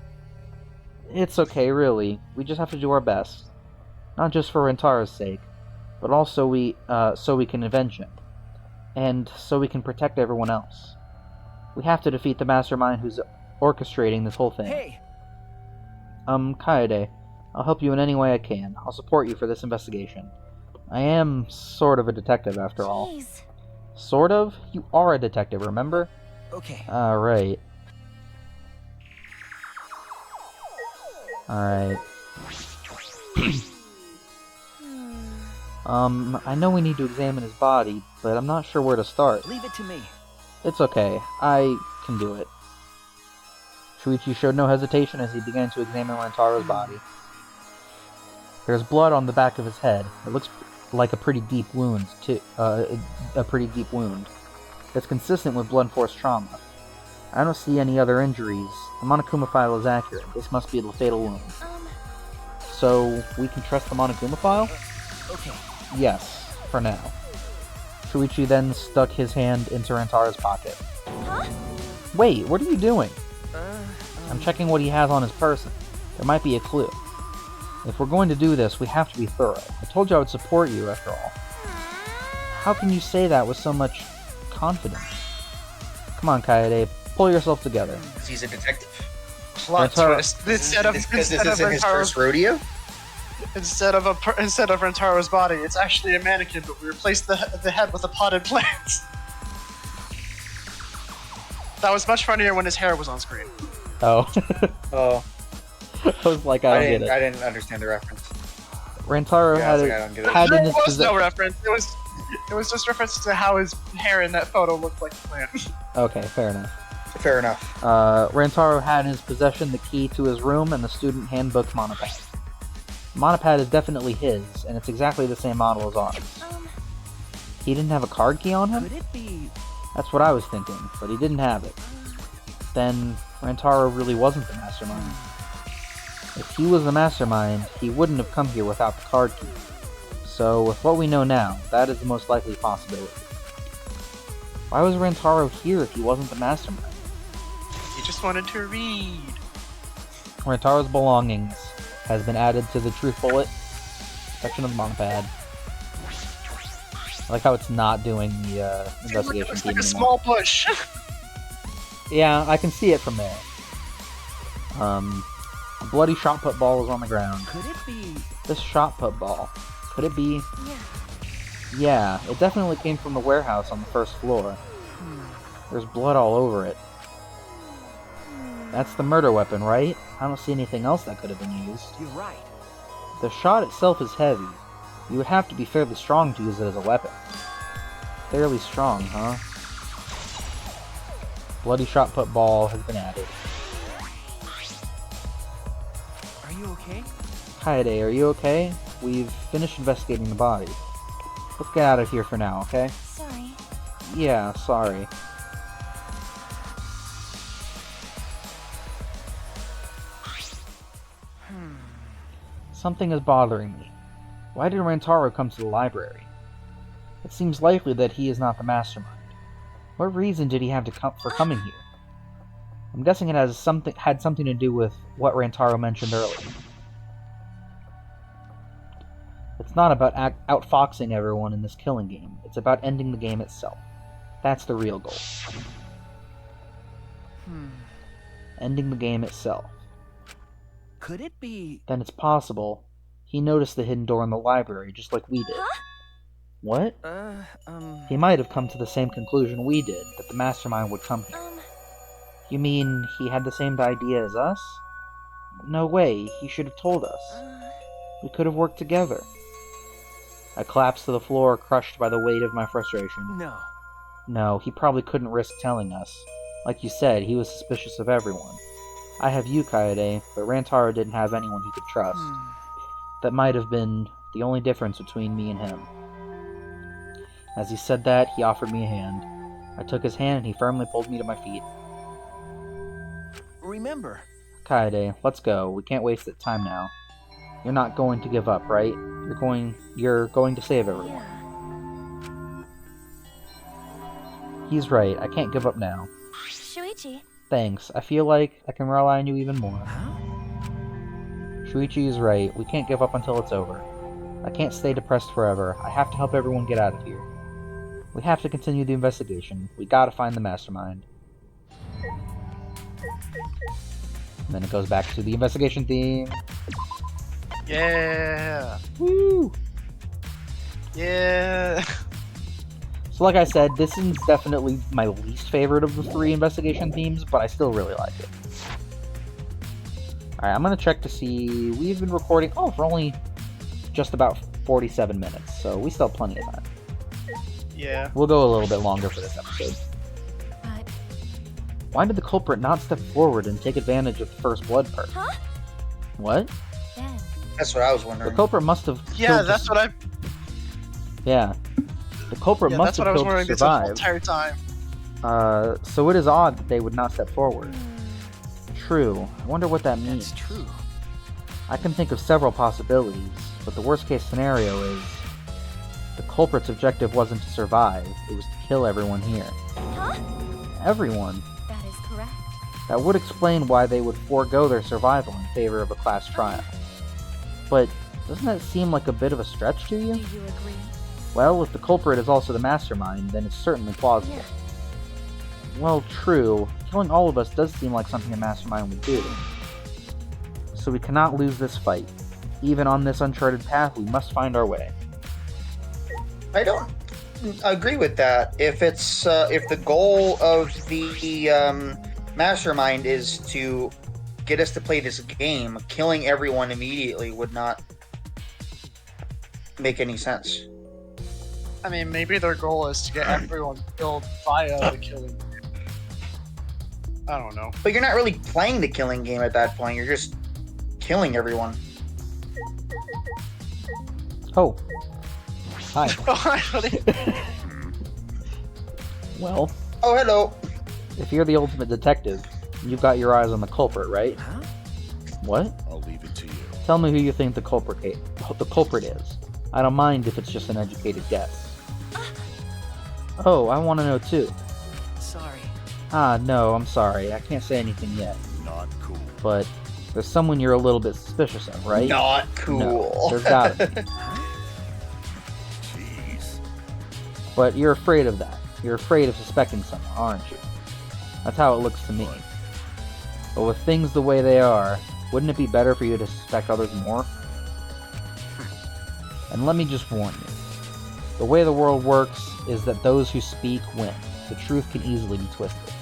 It's okay, really. We just have to do our best. Not just for Rantaro's sake, but also so we can avenge him. And so we can protect everyone else. We have to defeat the mastermind who's orchestrating this whole thing. Hey, Kaede, I'll help you in any way I can. I'll support you for this investigation. I am sort of a detective, after all. Jeez. Sort of? You are a detective, remember? okay. Alright. Alright. I know we need to examine his body, but I'm not sure where to start. Leave it to me. It's okay. I can do it. Shuichi showed no hesitation as he began to examine Rantaro's body. There's blood on the back of his head. It looks like a pretty deep wound, too. A pretty deep wound. It's consistent with blunt force trauma. I don't see any other injuries. The Monokuma file is accurate. This must be the fatal wound. So, we can trust the Monokuma file? Okay. Yes, for now. Shuichi then stuck his hand into Rantaro's pocket. Huh? Wait, what are you doing? I'm checking what he has on his person. There might be a clue. If we're going to do this, we have to be thorough. I told you I would support you, after all. How can you say that with so much confidence? Come on, Kaede, pull yourself together. Because he's a detective. Plot Rantaro- twist. Instead of Because this isn't his first rodeo? instead of Rantaro's body, it's actually a mannequin, but we replaced the head with a potted plant. That was much funnier when his hair was on screen. Oh. Oh, I was like, I don't get I it. didn't understand the reference. Rantaro Yeah, I was had, like, I don't get it. had in There his was possession. no reference. It was just reference to how his hair in that photo looked like a plant. Okay, fair enough. Fair enough. Rantaro had in his possession the key to his room and the student handbook monopad. Monopad is definitely his, and it's exactly the same model as ours. He didn't have a card key on him? Could it be? That's what I was thinking, but he didn't have it. Then Rantaro really wasn't the mastermind. If he was the mastermind, he wouldn't have come here without the card key. So, with what we know now, that is the most likely possibility. Why was Rantaro here if he wasn't the mastermind? He just wanted to read. Rantaro's belongings has been added to the truth bullet section of the monopad. I like how it's not doing the investigation It's team like a anymore. small bush. Yeah, I can see it from there. A bloody shot put ball is on the ground. Could it be? This shot put ball, could it be? Yeah. Yeah, it definitely came from the warehouse on the first floor. There's blood all over it. That's the murder weapon, right? I don't see anything else that could have been used. You're right. The shot itself is heavy. You would have to be fairly strong to use it as a weapon. Fairly strong, huh? Bloody shot put ball has been added. Are you okay? Kaede, are you okay? We've finished investigating the body. Let's get out of here for now, okay? Sorry. Yeah, sorry. Something is bothering me. Why did Rantaro come to the library? It seems likely that he is not the mastermind. What reason did he have for coming here? I'm guessing it had something to do with what Rantaro mentioned earlier. It's not about outfoxing everyone in this killing game. It's about ending the game itself. That's the real goal. Ending the game itself. Could it be... Then it's possible he noticed the hidden door in the library just like we did. What? He might have come to the same conclusion we did, that the mastermind would come here. You mean he had the same idea as us? No way, he should have told us. We could have worked together. I collapsed to the floor, crushed by the weight of my frustration. No. No, he probably couldn't risk telling us. Like you said, he was suspicious of everyone. I have you, Kaede, but Rantaro didn't have anyone he could trust. That might have been the only difference between me and him. As he said that, he offered me a hand. I took his hand and he firmly pulled me to my feet. Remember. Kaede, let's go. We can't waste the time now. You're not going to give up, right? You're going to save everyone. He's right. I can't give up now. Shuichi. Thanks. I feel like I can rely on you even more. Shuichi is right. We can't give up until it's over. I can't stay depressed forever. I have to help everyone get out of here. We have to continue the investigation. We gotta find the mastermind. And then it goes back to the investigation theme. Yeah. Woo! Yeah. So like I said, this is definitely my least favorite of the 3 investigation themes, but I still really like it. Alright, I'm gonna check to see... We've been recording, for only just about 47 minutes, so we still have plenty of time. Yeah. We'll go a little bit longer for this episode. But... Why did the culprit not step forward and take advantage of the first blood perk? Huh? What? Then... That's what I was The wondering. culprit must have Yeah, killed that's to... what I. Yeah. The culprit Yeah, must that's what have I was killed wondering to this whole survive. entire time. So it is odd that they would not step forward. True. I wonder what that means. That's true. I can think of several possibilities, but the worst case scenario is the culprit's objective wasn't to survive, it was to kill everyone here. Huh? Everyone. That is correct. That would explain why they would forego their survival in favor of a class trial. But doesn't that seem like a bit of a stretch to Do you? you agree? Well, if the culprit is also the mastermind, then it's certainly plausible. Yeah. Well, true. Killing all of us does seem like something a mastermind would do. So we cannot lose this fight. Even on this uncharted path, we must find our way. I don't agree with that. If it's if the goal of the mastermind is to get us to play this game, killing everyone immediately would not make any sense. I mean, maybe their goal is to get everyone killed via the killing. I don't know. But you're not really playing the killing game at that point. You're just killing everyone. Oh. Hi. Well, Oh, hello. if you're the ultimate detective, you've got your eyes on the culprit, right? Huh? What? I'll leave it to you. Tell me who you think the culprit is. I don't mind if it's just an educated guess. Oh, I want to know too. Sorry. Ah, no, I'm sorry. I can't say anything yet. Not cool. But there's someone you're a little bit suspicious of, right? Not cool. No, there's gotta be. Jeez. But you're afraid of that. You're afraid of suspecting someone, aren't you? That's how it looks to me. But with things the way they are, wouldn't it be better for you to suspect others more? And let me just warn you. The way the world works is that those who speak win. The truth can easily be twisted.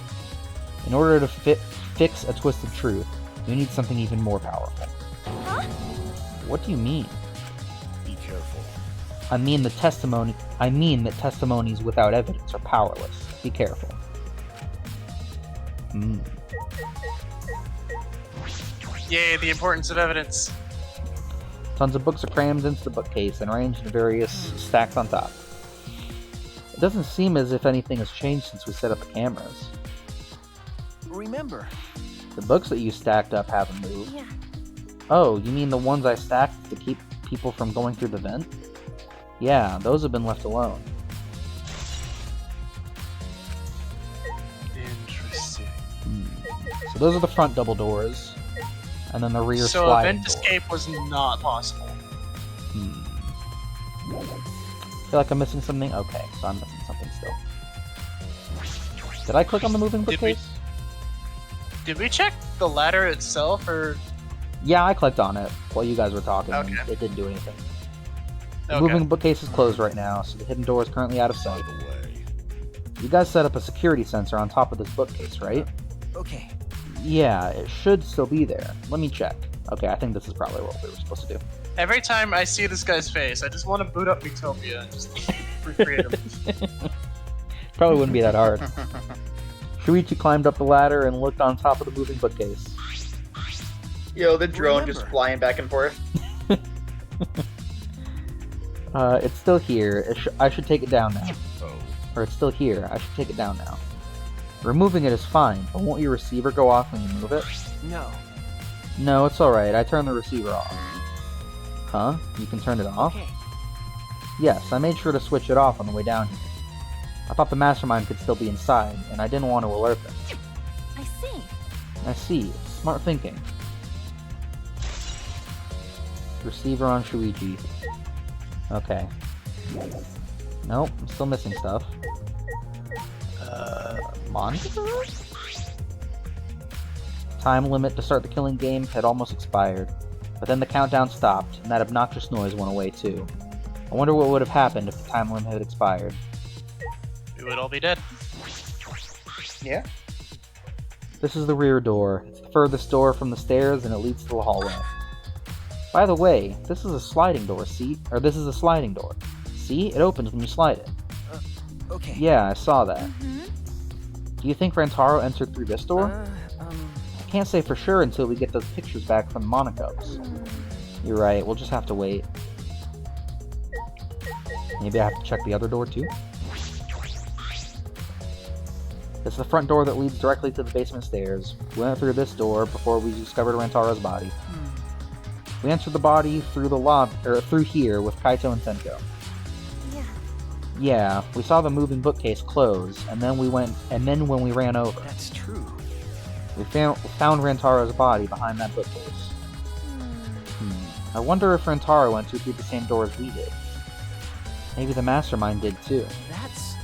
In order to fix a twisted truth, you need something even more powerful. Huh? What do you mean? Be careful. I mean that testimonies without evidence are powerless. Be careful. Yay, the importance of evidence. Tons of books are crammed into the bookcase and arranged in various stacks on top. It doesn't seem as if anything has changed since we set up the cameras. Remember. The books that you stacked up haven't moved. Yeah. Oh, you mean the ones I stacked to keep people from going through the vent? Yeah, those have been left alone. Interesting. So those are the front double doors, and then the rear So sliding event door. escape was not possible. I feel like I'm missing something? Okay, so I'm missing something still. Did I click on the moving Did we- bookcase? Did we check the ladder itself, or Yeah, I clicked on it while you guys were talking, and Okay. it didn't do anything. The okay? moving bookcase is closed right now, so the hidden door is currently out of sight. By the way, You guys set up a security sensor on top of this bookcase, right? Okay. Yeah, it should still be there. Let me check. Okay, I think this is probably what we were supposed to do. Every time I see this guy's face, I just want to boot up Utopia and just recreate him. Probably wouldn't be that hard. Shuichi climbed up the ladder and looked on top of the moving bookcase. Yo, the drone just Remember. flying back and forth. It's still here. I should take it down now. oh, Or it's still here. I should take it down now. Removing it is fine, but won't your receiver go off when you move it? No. No, it's alright. I turned the receiver off. Huh? You can turn it off? Okay. Yes, I made sure to switch it off on the way down here. I thought the mastermind could still be inside, and I didn't want to alert them. I see. I see. Smart thinking. Receiver on Shuichi. Okay. Nope, I'm still missing stuff. Monitor? Time limit to start the killing game had almost expired, but then the countdown stopped, and that obnoxious noise went away too. I wonder what would have happened if the time limit had expired. We would all be dead. Yeah. This is the rear door. It's the furthest door from the stairs, and it leads to the hallway. By the way, this is a sliding door, see? Or this is a sliding door. See? It opens when you slide it. Okay. Yeah, I saw that. Mm-hmm. Do you think Rantaro entered through this door? I can't say for sure until we get those pictures back from the Monocos. You're right, we'll just have to wait. Maybe I have to check the other door too? It's the front door that leads directly to the basement stairs. We went through this door before we discovered Rantaro's body. We entered the body through through here with Kaito and Tenko. Yeah. Yeah, we saw the moving bookcase close, and then when we ran over, That's true. we found Rantaro's body behind that bookcase. I wonder if Rantaro went through the same door as we did. Maybe the mastermind did too. That's...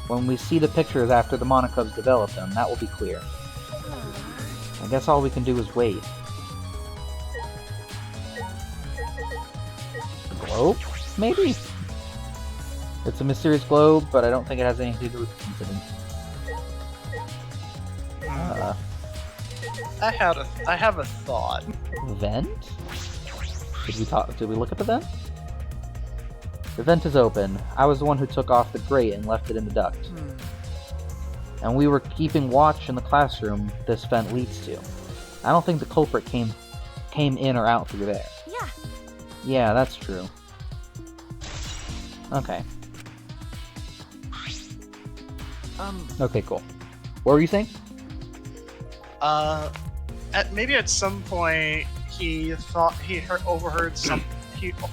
When we see the pictures after the Monocubs develop them, that will be clear. I guess all we can do is wait. The globe? Maybe? It's a mysterious globe, but I don't think it has anything to do with the incident. I have a thought. Vent? Did we look at the vent? The vent is open. I was the one who took off the grate and left it in the duct. And we were keeping watch in the classroom this vent leads to. I don't think the culprit came in or out through there. Yeah. Yeah, that's true. Okay. Okay, cool. What were you saying? Maybe at some point he thought he overheard some.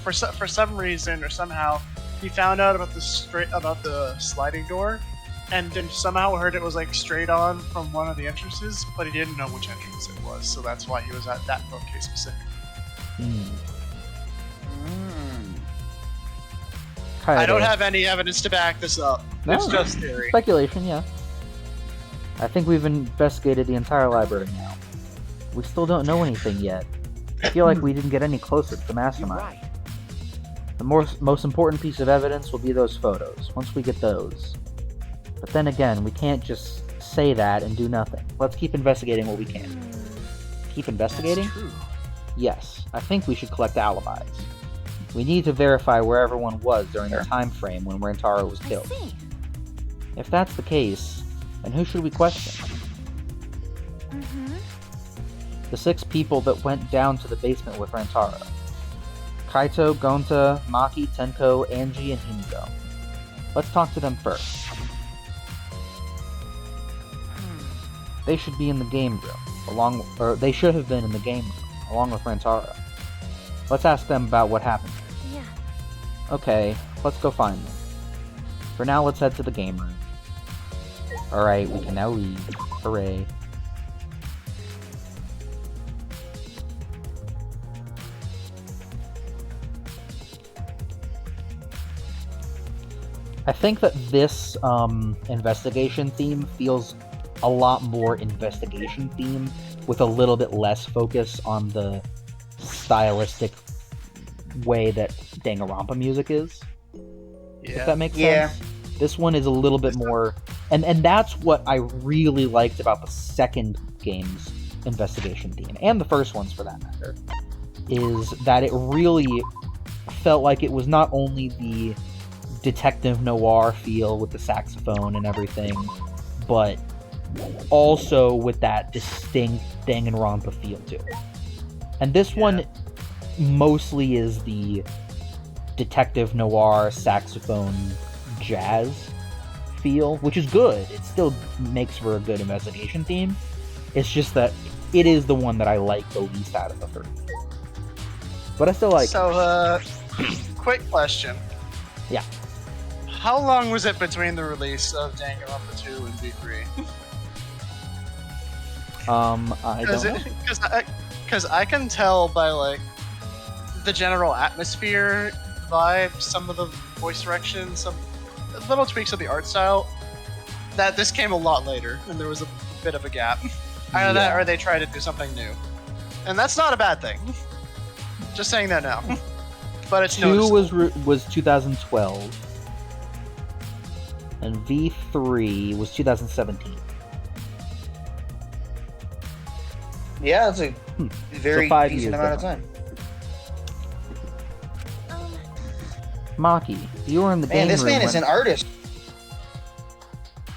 For some reason or somehow he found out about the sliding door, and then somehow heard it was like straight on from one of the entrances, but he didn't know which entrance it was, so that's why he was at that bookcase specifically. I don't have any evidence to back this up. No, It's just theory. speculation, yeah. I think we've investigated the entire library now. We still don't know anything yet. I feel like we didn't get any closer to the You're mastermind. right. The most important piece of evidence will be those photos, once we get those. But then again, we can't just say that and do nothing. Let's keep investigating what we can. Keep investigating? That's true. Yes, I think we should collect alibis. We need to verify where everyone was during the time frame when Rantaro was I killed. see. If that's the case, then who should we question? Mm-hmm. The 6 people that went down to the basement with Rantaro. Kaito, Gonta, Maki, Tenko, Angie, and Himiko. Let's talk to them first. They should be in the game room, they should have been in the game room, along with Rantaro. Let's ask them about what happened. Yeah. Okay, let's go find them. For now, let's head to the game room. Alright, we can now leave. Hooray. I think that this investigation theme feels a lot more investigation theme with a little bit less focus on the stylistic way that Danganronpa music is. If that makes sense. This one is a little bit more, and that's what I really liked about the second game's investigation theme, and the first one's for that matter, is that it really felt like it was not only the detective noir feel with the saxophone and everything, but also with that distinct Danganronpa feel to it. And this one mostly is the detective noir saxophone jazz feel, which is good. It still makes for a good investigation theme. It's just that it is the one that I like the least out of the three. But I still like it. So, quick question. Yeah. How long was it between the release of Danganronpa 2 and V3? I don't know. Because I can tell by, like, the general atmosphere, vibe, some of the voice direction, some little tweaks of the art style, that this came a lot later, and there was a bit of a gap. Either that or they tried to do something new. And that's not a bad thing. Just saying that now. But it's 2 noticeable. was 2012. And V3 was 2017. Yeah, it's a very So 5 decent years amount of different. time. Maki, you were in the game Man, this room man is when- an artist.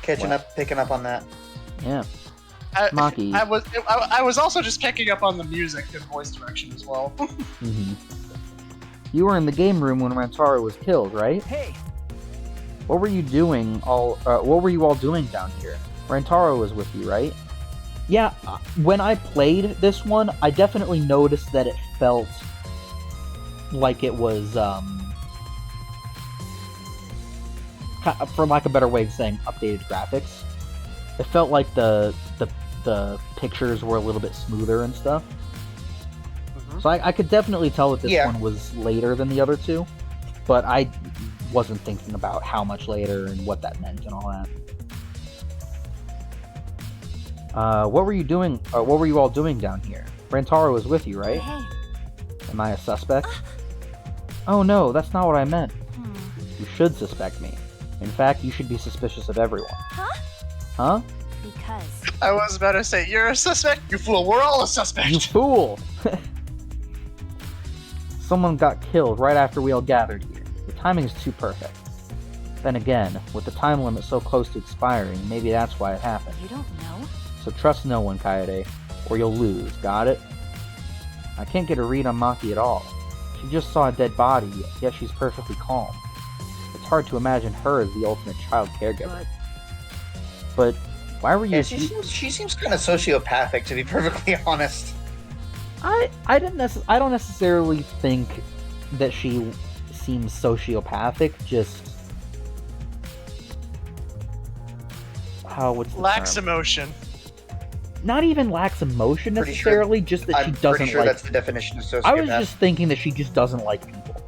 Picking up on that. Yeah. Maki. I was also just picking up on the music and voice direction as well. Mm-hmm. You were in the game room when Rantaro was killed, right? Hey, What were you doing what were you all doing down here? Rantaro was with you, right? Yeah, when I played this one, I definitely noticed that it felt like it was, for lack of a better way of saying, updated graphics. It felt like the pictures were a little bit smoother and stuff. Mm-hmm. So I could definitely tell that this Yeah. one was later than the other two, but I wasn't thinking about how much later and what that meant and all that. What were you doing? What were you all doing down here? Rantaro was with you, right? Hey. Am I a suspect? Oh no, that's not what I meant. You should suspect me. In fact, you should be suspicious of everyone. Huh? Huh? Because. I was about to say, you're a suspect, you fool, we're all a suspect! You fool! Someone got killed right after we all gathered here. The timing is too perfect. Then again, with the time limit so close to expiring, maybe that's why it happened. You don't know? So trust no one, Kaede, or you'll lose, got it? I can't get a read on Maki at all. She just saw a dead body, yet she's perfectly calm. It's hard to imagine her as the ultimate child caregiver. But why were you... Yeah, she seems kind of sociopathic, to be perfectly honest. I don't necessarily think that she seems sociopathic, just... what's the Lacks term? emotion. Not even lacks emotion Pretty necessarily, just that she I'm doesn't pretty sure like... that's the definition of sociopath. I was just thinking that she just doesn't like people.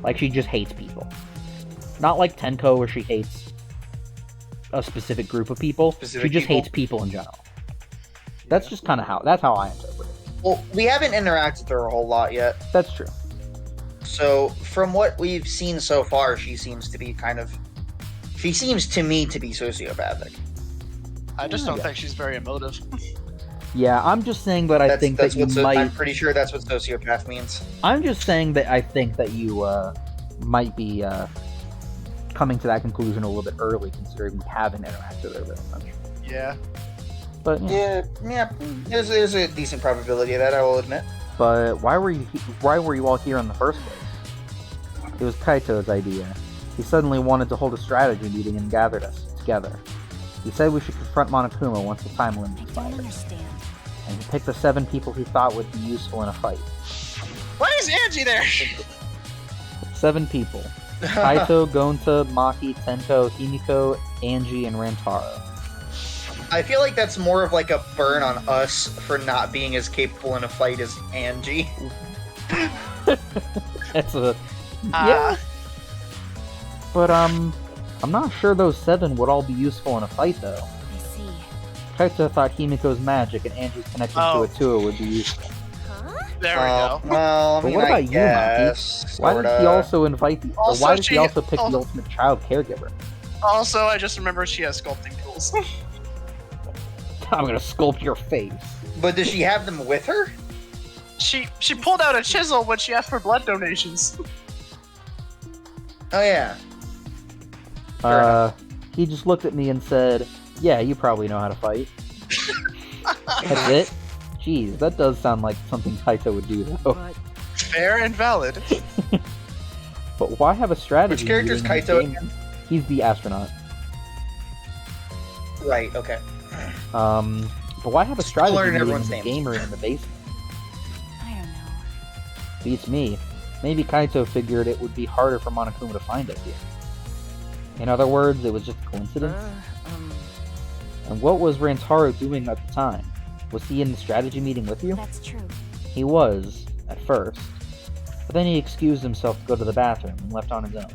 Like, she just hates people. Not like Tenko, where she hates a specific group of people. Specific she just people? hates people in general. That's just kind of that's how I interpret it. Well, we haven't interacted with her a whole lot yet. That's true. So, from what we've seen so far, she seems to be she seems to me to be sociopathic. I just Yeah, don't yeah. think she's very emotive. Yeah, I'm just saying that I think that you might... I'm pretty sure that's what sociopath means. I'm just saying that I think that you might be coming to that conclusion a little bit early, considering we haven't interacted with her very much. Yeah. But yeah. Yeah, there's a decent probability of that, I will admit. But why were you all here in the first place? It was Kaito's idea. He suddenly wanted to hold a strategy meeting and gathered us together. He said we should confront Monokuma once the time limit I don't expired, understand. and he picked the 7 people he thought would be useful in a fight. Why is Angie there? 7 people. Kaito, Gonta, Maki, Tenko, Himiko, Angie, and Rantaro. I feel like that's more of like a burn on us for not being as capable in a fight as Angie. That's a... Yeah. But, I'm not sure those 7 would all be useful in a fight, though. I see. Kaito thought Himiko's magic and Angie's connection to it too would be useful. Huh? There we go. Well, I But mean, what about you, guess, Why did he also invite the... Also, why did he she- also pick oh. the ultimate child caregiver? Also, I just remember she has sculpting tools. I'm gonna sculpt your face. But does she have them with her? she pulled out a chisel when she asked for blood donations. Oh yeah. Fair He just looked at me and said, yeah, you probably know how to fight. That's it? Jeez, that does sound like something Kaito would do, though. But Fair and valid. But why have a strategy? Which character is meeting in Kaito the game? He's the astronaut. Right. Okay. But why have a strategy learning meeting in everyone's the names. game or in the basement? I don't know. Beats me. Maybe Kaito figured it would be harder for Monokuma to find us here. In other words, it was just a coincidence? And what was Rantaro doing at the time? Was he in the strategy meeting with you? That's true. He was, at first. But then he excused himself to go to the bathroom and left on his own.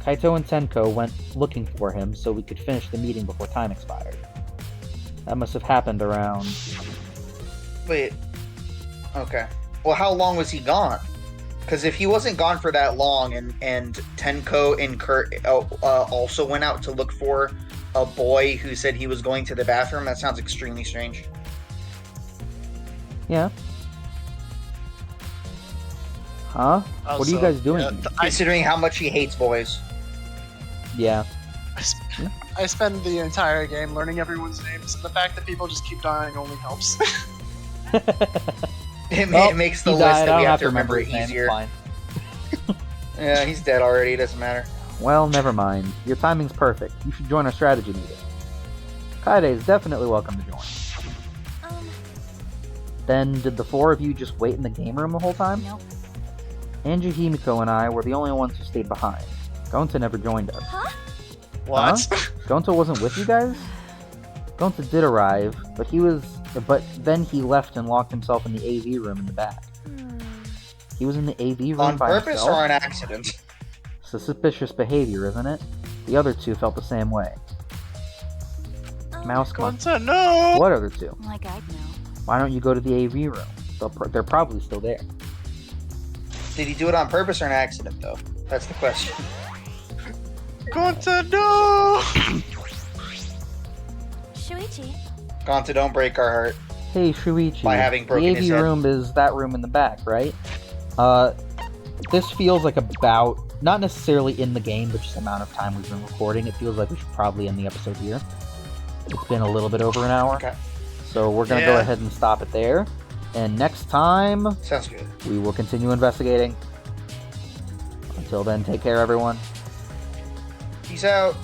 Kaito and Tenko went looking for him so we could finish the meeting before time expired. That must have happened around... Wait. Okay. Well, how long was he gone? Because if he wasn't gone for that long, and Tenko and Kurt also went out to look for a boy who said he was going to the bathroom, that sounds extremely strange. Yeah. Huh? What are you guys doing? here? Considering how much he hates boys. Yeah. I spend the entire game learning everyone's names, and the fact that people just keep dying only helps. It Well, makes the he list died. I that we don't have to remember his name. easier. It's fine. Yeah, he's dead already. It doesn't matter. Well, never mind. Your timing's perfect. You should join our strategy meeting. Kaide is definitely welcome to join. Then, did the 4 of you just wait in the game room the whole time? Nope. Angie, Himiko, and I were the only ones who stayed behind. Gonta never joined us. Huh? What? Gonta wasn't with you guys? Gonta did arrive, but then he left and locked himself in the AV room in the back. He was in the AV room On by purpose himself? or on accident? Suspicious behavior, isn't it? The other 2 felt the same way. Mouse, come on. Gonta, no! What other 2? Like I'd know. Why don't you go to the AV room? They're probably still there. Did he do it on purpose or an accident, though? That's the question. Gonta, no! Shuichi. Gonta, don't break our heart. Hey, Shuichi. By having broken the his AV head. room is that room in the back, right? This feels like about, not necessarily in the game, but just the amount of time we've been recording. It feels like we should probably end the episode here. It's been a little bit over an hour. Okay. So we're going to go ahead and stop it there. And next time, Sounds good. we will continue investigating. Until then, take care, everyone. Peace out.